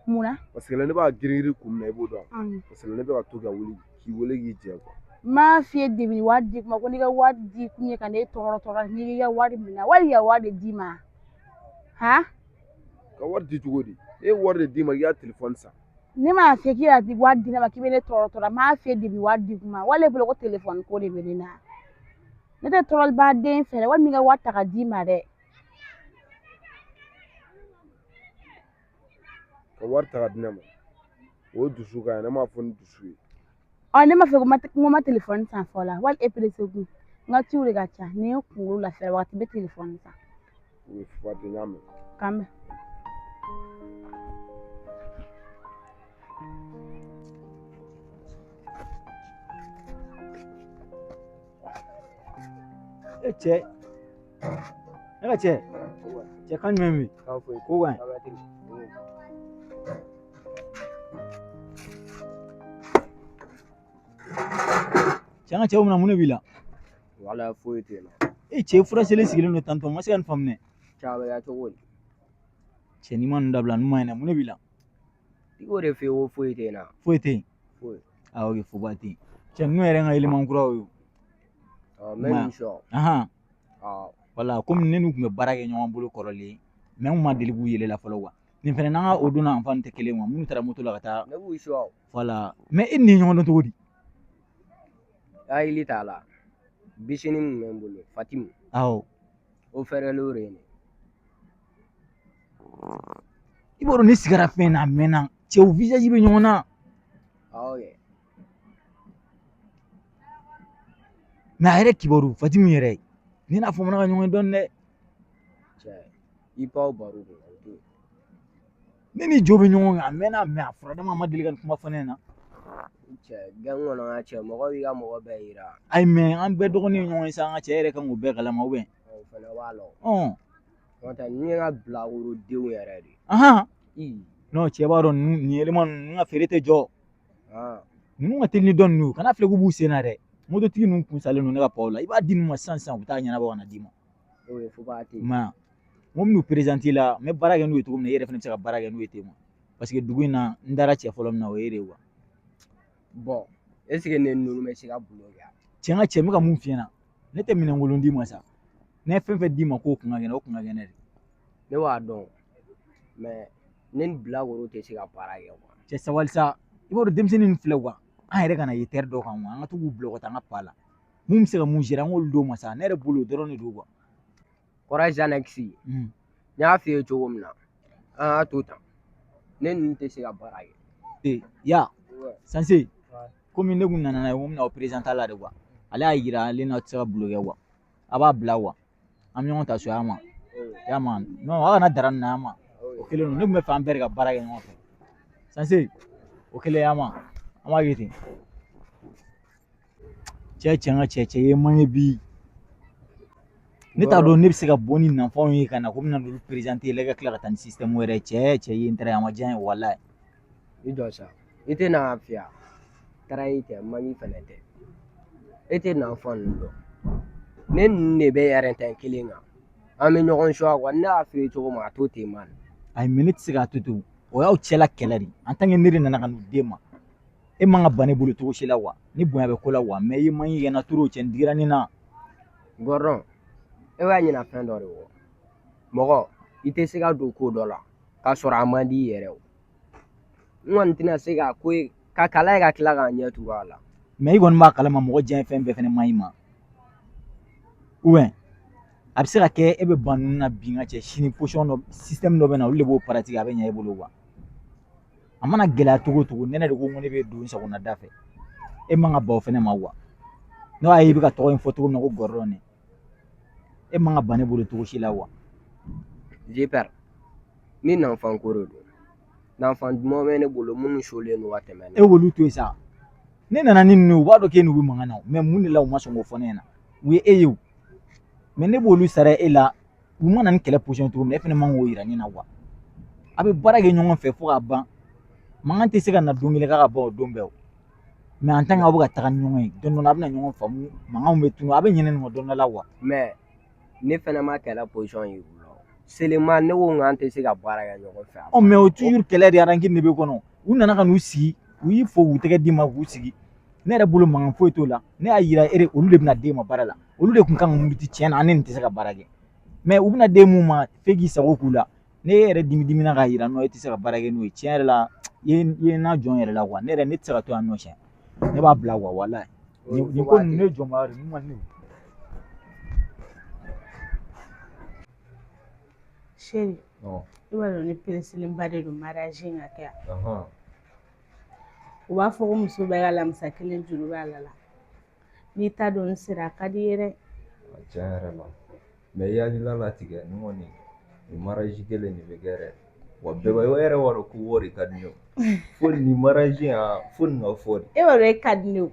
mun na. parce que ne b'a girin kun minɛ i b'o dɔn parce que ne bɛ ka to ka wuli k'i wele k'i jɛ quoi. M'a f'i ye debi wari di kuma ko n'i ka wari di kun ye ka ne tɔɔrɔ n'i ka wari minɛ wali ka wari de d'i ma ha. ka wari di cogo di e ye wari de d'i ma i y'a telefɔni san. ne m'a f'i ye k'i y'a di wari di ne ma k'i bɛ ne tɔɔrɔ m'a f'i ye debi wari di kuma wali e bolo ko telefɔni ko de bɛ ne na ne tɛ tɔɔrɔlibaden fɛ dɛ wali min ka wari ta ka d'i ma dɛ. ka wari ta ka di ne ma o ye dusu kan ye ne m'a fɔ ni dusu ye. ne m'a fɛ ko ma telefɔni san fɔlɔ wali e perese kun n ka ciw de ka ca ni n kunkolo lafiya waati bɛ telefɔni san. o ye fuba tɛ n y'a mɛn. kan mɛn. cɛ ne ka cɛ kan jumɛn bɛ ko kan cɛ an ka cɛw mina mun de b'i la. wala foyi tɛ na. e cɛ fura selen sigilen don tantɔ ma se ka nin faamu dɛ. cɛ bɛ kɛ cogo di. cɛ n'i ma nin dabila nin ma ɲi dɛ mun de b'i la. i k'o de fɛ yen ko foyi tɛ na. foyi tɛ yen. foyi. ok foba tɛ yen. cɛ ninnu yɛrɛ ka yɛlɛma kuraw ye. n bɛ nin sɔn. wala komi ne n'u tun bɛ baara kɛ ɲɔgɔn bolo kɔrɔlen mɛ n kun ma deli k'u yɛlɛ la fɔlɔ wa nin fɛnɛ n'an ka o don n'an fan tɛ kelen wa minnu taara moto la ka taa. ne b'u sɔn. wala mɛ e ni ɲɔgɔn dɔn cogo di. hakili t'a la bisini min bɛ n bolo Fatimu. awɔ. o fɛrɛlen de ye ne. i b'a dɔn ne sigara fɛn na a mɛnna cɛw visage bɛ ɲɔgɔn na. awɔ kɛ. mɛ a yɛrɛ kibaru Fatimu yɛrɛ ne n'a fɔ mana ka ɲɔgɔn dɔn dɛ. cɛ i paw baro de la o to yen. ne ni jo bɛ ɲɔgɔn kan a mɛnna mɛ a furadama ma deli ka nin kuma fɔ ne ɲɛna. cɛ gɛn kɔnɔ n ka cɛ mɔgɔ b'i ka mɔgɔ bɛɛ yira. ayi mɛ an bɛɛ dɔgɔnin ye ɲɔgɔn ye sa an ka cɛ yɛrɛ kan k'o bɛɛ kalama ou bien. o fana b'a la o. n'o tɛ ninnu ye n ka bilakorodenw yɛrɛ de. non cɛ b'a dɔn nin yɛlɛma ninnu ka feere tɛ jɔ. ninnu ka teli ni dɔn ninnu kana filɛ k'u b'u sen na dɛ. mototigi ninnu kun salen don ne ka paw la i b'a di ninnu ma sisan sisan u bɛ taa ɲɛnabɔ ka na d'i ma. o ye foba tɛ yen. ma n ko minnu présenter la n bɛ baara kɛ n'u ye cogo min na i yɛrɛ fana bɛ se ka baara kɛ n'u ye ten ma parce que dugu in na n dara cɛ fɔlɔ min na o ye de wa. bon est ce que ne ninnu bɛ se ka bulo kɛ. cɛ n ka cɛ n bɛ ka mun f'i ɲɛna ne tɛ minɛnkolon d'i ma sa ne ye fɛn fɛn d'i ma k'o kun ka kɛnɛ o kun ka kɛnɛ de. ne b'a dɔn mais ne ni bilakoro tɛ se ka baara kɛ quoi. cɛ sabali sa i b'a dɔn denmisɛnnin ninnu filɛ wa an yɛrɛ kana ye terre dɔ kan wa an ka to k'u bila ka taa an ka pa la mun bɛ se ka mun gérer an k'olu d'o ma sa ne yɛrɛ bolo o dɔrɔn de don quoi. Courage Annex n y'a f'i ye cogo min na an k'a to tan ne ninnu tɛ se ka baara kɛ. ya sanse komi ne kun nana n'a ye ko n bɛna aw présenter la de quoi ale y'a yira ale n'a tɛ se ka bulo kɛ quoi a b'a bila quoi an bɛ ɲɔgɔn ta so y'a ma y'a ma non aw kana dara nin na y'a ma o kɛlen don ne tun bɛ fɛ an bɛɛ de ka baara kɛ ɲɔgɔn fɛ sanse o kɛlen y'a ma an b'a kɛ ten cɛ cɛ n ka cɛ ye man ye bi ne t'a dɔn ne bɛ se ka bɔ ni nanfɛnw ye ka na ko n bɛna olu présenter la i ka tila ka taa ni système wɛrɛ cɛ ye n tɛrɛ a ma diya n ye walayi. i jɔ sa i tɛ na fiya taara tɛ mami fɛnɛ tɛ e tɛ nanfɛn ninnu dɔn ne ninnu de bɛ RNT kelen kan an bɛ ɲɔgɔn suwa wa ne y'a f'i ye cogo min a to ten man. ayi mɛ ne tɛ se k'a to ten o y'aw cɛla kɛlɛ de en tant que ne de nana ka n'u den ma e man ka ban ne bolo cogo si la wa ni bonya bɛ ko la wa mɛ i man ɲi kɛ turu o cɛ n digira nin na. gɔrdɔn e b'a ɲinɛ fɛn dɔ de kɔ mɔgɔ i tɛ se ka don ko dɔ la k'a sɔrɔ a man di i yɛrɛ o n kɔni tɛna se ka ko ye ka kala ye ka tila k'a ɲɛ tugu a la. mɛ i kɔni b'a kalama mɔgɔ diɲɛ fɛn bɛɛ fɛnɛ man ɲi ma ou bien a bɛ se ka kɛ e bɛ ban ninnu na bi n ka cɛ sini position dɔ système dɔ bɛ na olu de b'o pratiquer a bɛ ɲɛ e bolo wa a mana gɛlɛya cogo o cogo ne de ko ne bɛ don n sagona da fɛ e man ka ban o fɛnɛ ma wa n'o y'a ye i bɛ ka tɔgɔ in fɔ cogo min na ko gɔrdɔn ne e man ka ban ne bolo cogo si la wa. Jepɛr ni nanfan ko de don nanfan duman bɛ ne bolo minnu solen don ka tɛmɛ ne. e wolu to yen sa ne nana ni ninnu ye u b'a dɔn k'e n'u bɛ mankan na mɛ mun de la u ma sɔn k'o fɔ ne ɲɛna u ye e ye o mɛ ne b'olu sara e la u mana ni kɛlɛ position cogo min na e fɛnɛ man k'o yira ne na wa a bɛ baara kɛ ɲɔgɔn fɛ fo ka ban mankan tɛ se ka na don kelen k'a ka ban o don bɛɛ o mais en tant que aw bɛ ka taga ni ɲɔgɔn ye don dɔ la a bɛna ɲɔgɔn faamu mankanw bɛ tunu a bɛ ɲinɛ nin kɔ don dɔ la mais ne fɛnɛ ma kɛlɛ position yir'u la seulement ne ko ŋ'an tɛ se ka baara kɛ ɲɔgɔn fɛ mais o toujours kɛlɛ de ranki de bɛ kɔnɔ u nana ka n'u sigi u y'i fo k'u tɛgɛ d'i ma k'u sigi ne yɛrɛ bolo mankan foyi t'o la ne y'a yira olu de bɛna d'e ma baara la olu de kun kan ka muruti tiɲɛ na an ne nin tɛ se ka baara kɛ mais u bɛna d'e mun ma f'e k'i sago k'u la ne yɛrɛ dimina k'a yira e tɛ se ka baara kɛ n'o ye tiɲɛ yɛrɛ la i ye n'a jɔn yɛrɛ la ne yɛrɛ ne tɛ se ka to yan nɔ siɲɛ ne b'a bila walayi nin ko ninnu ne jɔnbaa de ninnu man di ne ye. Chéri, i b'a dɔn ne pereselenba de don mariage in ka kɛ yan. U b'a fɔ ko muso bɛɛ ka lamisa kelen juru b'a la n'i ta dɔn n sera a ka di ye dɛ. Tiɲɛ yɛrɛ la mais i hakilila latigɛ ni kɔni nin mariage kelen de bɛ kɛ yɛrɛ wa bɛɛ b'a yɛrɛ b'a dɔn ko wari ka di ne ye fo nin mariage in fo nin ka fɔ de. E b'a dɔn e ka di ne ye o.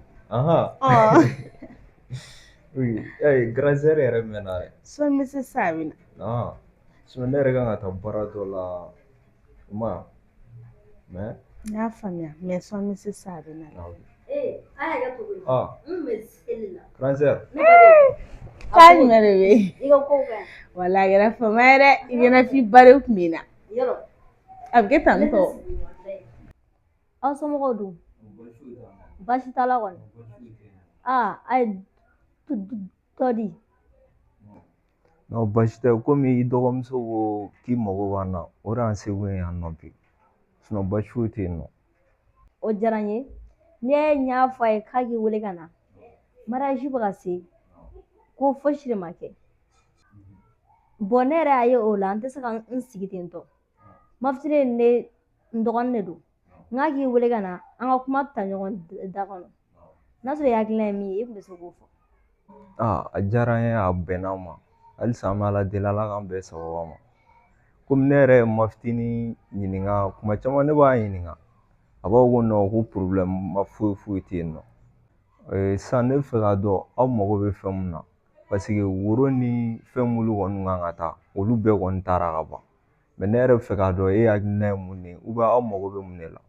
Oui, grand sœur yɛrɛ mɛnna dɛ. Sɔɔni bɛ se sa a bɛ na. Sinon ne yɛrɛ kan ka taa baara dɔ la i ma ye mais. N y'a faamuya mais sɔɔni bɛ se sa a bɛ na. Grand sœur. K'a jumɛn de bɛ yen? Wala a kɛra fama ye dɛ i ɲɛnafin ba de tun bɛ na. A bɛ kɛ tan tɔ. Aw somɔgɔw dun baasi t'a la kɔni a ye dɔ di. Non baasi tɛ komi i dɔgɔmuso ko k'i mago b'an na o de y'an seko ye yan nɔ bi sinon baasi foyi tɛ yen nɔ. O diyara n ye ne y'a fɔ a ye k'a k'i wele ka na mariage bɛ ka se ko fosi de ma kɛ bon ne yɛrɛ y'a ye o la n tɛ se ka n sigi ten tɔ mafitini ne n dɔgɔnin de don n k'a k'i wele ka na an ka kuma ta ɲɔgɔn da kɔnɔ n'a sɔrɔ i hakilina ye min ye i tun bɛ se k'o fɔ. A diyara n ye a bɛnn'an ma halisa an bɛ ala deli ala k'an bɛɛ sababa ma komi ne yɛrɛ ye mafitini ɲininka kuma caman ne b'a ɲininka a b'a fɔ ko non ko problème ma foyi tɛ yen nɔ sisan ne bɛ fɛ k'a dɔn aw mago bɛ fɛn mun na parce que woro ni fɛn minnu kɔni kan ka taa olu bɛɛ kɔni taara ka ban mais ne yɛrɛ bɛ fɛ k'a dɔn e hakilina ye mun ye ou bien aw mago bɛ mun de la.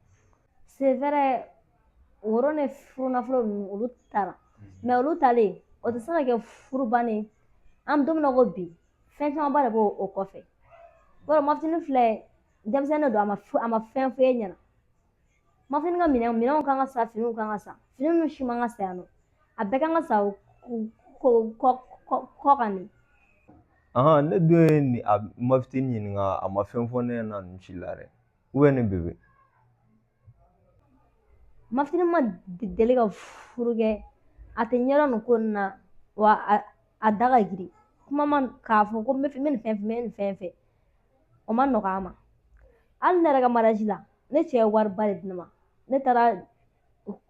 C'est vrai woro ni furu nafolo ninnu olu taara mais olu talen o tɛ se ka kɛ furu bannen an don min na ko bi fɛn camanba de b'o o kɔfɛ yɔrɔ mafitini filɛ denmisɛnnin don a ma fɛn f'e ɲɛna mafitini ka minɛnw kan ka sa finiw kan ka sa fini ninnu si man ka sa yan nɔ a bɛɛ kan ka sa kɔ kan de. Ne dun ye nin mafitini ɲininka a ma fɛn fɔ ne ɲɛna nin si la dɛ ou bien ne bebe. Mafitini ma deli ka furu kɛ a tɛ ɲɛdɔn nin ko nin na wa a da ka girin kuma ma k'a fɔ ko n bɛ nin fɛn fɛ o ma nɔgɔ a ma hali ne yɛrɛ ka mariage la ne cɛ ye wariba de di ne ma ne taara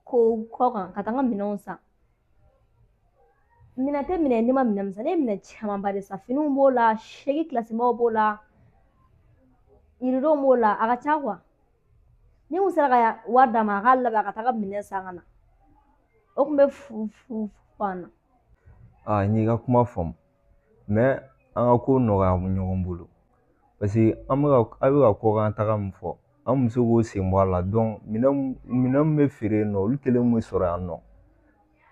kɔ kan ka taa n ka minɛnw san minɛn tɛ minɛ ne ma minɛn min san ne ye minɛn camanba de san finiw b'o la segi kilasimaw b'o la yiridenw b'o la a ka ca kuwa ni n kun sera ka wari d'a ma a k'a labɛn a ka taa ka minɛn san ka na o tun bɛ fu an na. N y'i ka kuma faamu mais an ka ko nɔgɔya ɲɔgɔn bolo parce que a bɛ ka kɔkan taga min fɔ an muso k'o sen bɔ a la donc minɛn min bɛ feere yen nɔ olu kelen bɛ sɔrɔ yan nɔ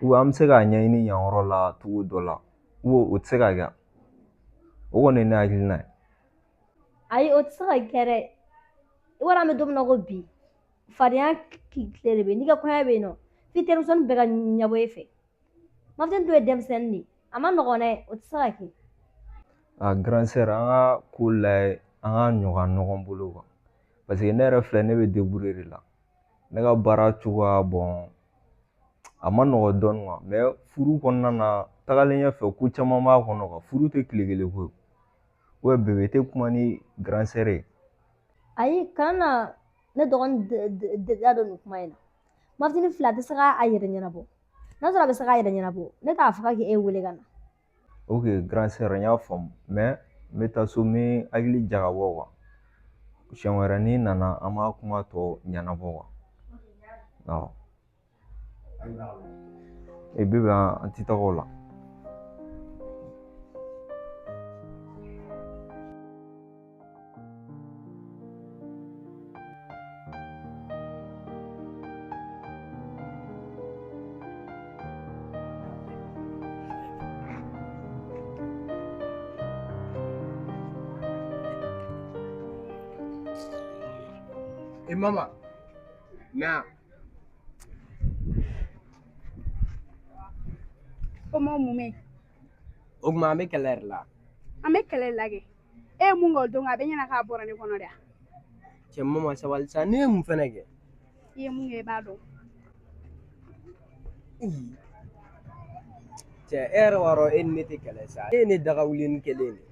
ou an bɛ se k'a ɲɛɲini yan yɔrɔ la cogo dɔ la ou o tɛ se ka kɛ o kɔni ye ne hakilina ye. Ayi o tɛ se ka kɛ dɛ i b'a dɔn an bɛ don min na ko bi fadenya tile de bɛ yen n'i ka kɔɲɔ bɛ yen nɔ f'i terimusonin bɛɛ ka ɲɛbɔ e fɛ mafitini dun ye denmisɛnnin de ye a ma nɔgɔn dɛ o tɛ se ka kɛ. Grand sœur an ka ko lajɛ an ka ɲɔgɔn bolo quoi parce que ne yɛrɛ filɛ ne bɛ débrouiller de la ne ka baara cogoya bon a ma nɔgɔn dɔɔnin quoi mais furu kɔnɔna na tagalen ɲɛfɛ ko caman b'a kɔnɔ quoi furu tɛ tile kelen ko ye bébé tɛ kuma ni grand sœur ye. Ayi kana na ne dɔgɔnin da don nin kuma in na mafitini filɛ a tɛ se k'a yɛrɛ ɲɛnabɔ n'a sɔrɔ a bɛ se k'a yɛrɛ ɲɛnabɔ ne t'a fɔ k'a k'e wele ka na. Ok grand sœur n y'a faamu mais n bɛ taa so n bɛ hakili jagabɔ quoi siɲɛ wɛrɛ n'i nana an b'a kuma tɔ ɲɛnabɔ quoi awɔ. Bébé an tɛ taga o la. mama na Omo mume. o kuma an bɛ kɛlɛ yɛrɛ la An bɛ kɛlɛ lage. E ye mun kɛ o don a bɛ ɲɛna k'a bɔra ne kɔnɔ dɛ. cɛ mama sabali sa ne ye mun fɛnɛ kɛ I ye mun kɛ i b'a dɔn. cɛ e yɛrɛ b'a dɔn e ni ne tɛ kɛlɛ sa e ye ne daga wuli ni kelen de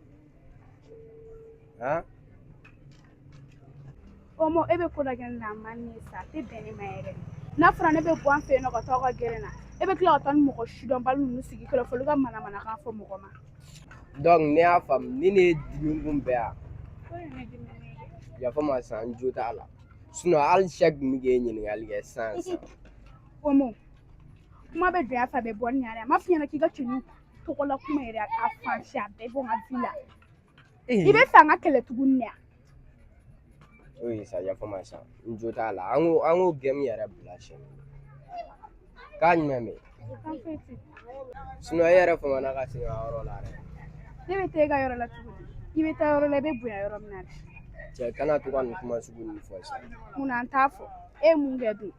han Omo e bɛ ko dɔ kɛ ne la a man di ne ye sa a tɛ bɛn ne ma yɛrɛ. N'a fɔra ne bɛ bɔ an fɛ yen nɔ ka taa aw ka gɛrɛn na e bɛ tila ka taa ni mɔgɔ sidɔnbali ninnu sigi kɛrɛfɛ fɔ olu ka manamanakan fɔ mɔgɔ ma. donc ne y'a faamu ni ne ye dimi kun bɛɛ yan O de ye ne dimi ne ye. yafa ma san n jo t'a la hali sɛ kun bɛ k'e ɲininkali kɛ sisan Omo kuma bɛ don ya fɛ a bɛ bɔ ni ɲaare a m'a f'i ɲɛna k'i ka cɛnin tɔgɔla kuma yɛrɛ a fansi a bɛɛ bɔ n ka vi la. I bɛ fɛ an ka kɛlɛ tuguni de wa. oye sa yafa ma san n jo t'a la an ko gɛmu yɛrɛ bila sini k'a ɲuman bɛ e yɛrɛ famana ka segin a yɔrɔ la dɛ Ne bɛ taa e ka yɔrɔ la tuguni i bɛ taa yɔrɔ la i bɛ bonya yɔrɔ min na dɛ. cɛ kana to ka nin kuma sugu ninnu fɔ sa Munna an t'a fɔ e ye mun kɛ dun.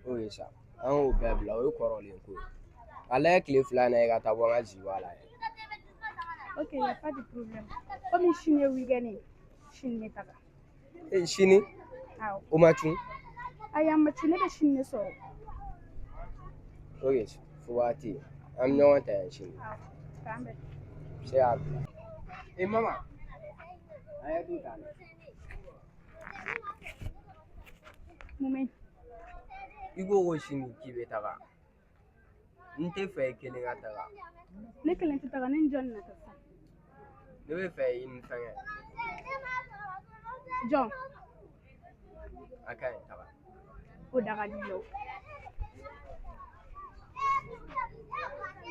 oye sa an k'o bɛɛ bila o ye kɔrɔlen ko ye a lajɛ tile 2 in na e ka taa bɔ n ka ziwa la Ok, y a pas de problème. Komi sini ye weekend ye sini ne taga. sini Awɔ. o ma cun Ayi a ma ci ne bɛ sini de sɔrɔ. oye fo waati an bɛ ɲɔgɔn ta yan sini Awɔ k'an bɛn. se y'a bila mama an ye du ta Mume i ko ko sini k'i bɛ taga n tɛ fɛ i kelen ka taga ne kelen tɛ taga ne ni jɔn na ta sa. ne bɛ fɛ i ni fɛngɛ Jɔn a ka ɲi taga o da ka di o.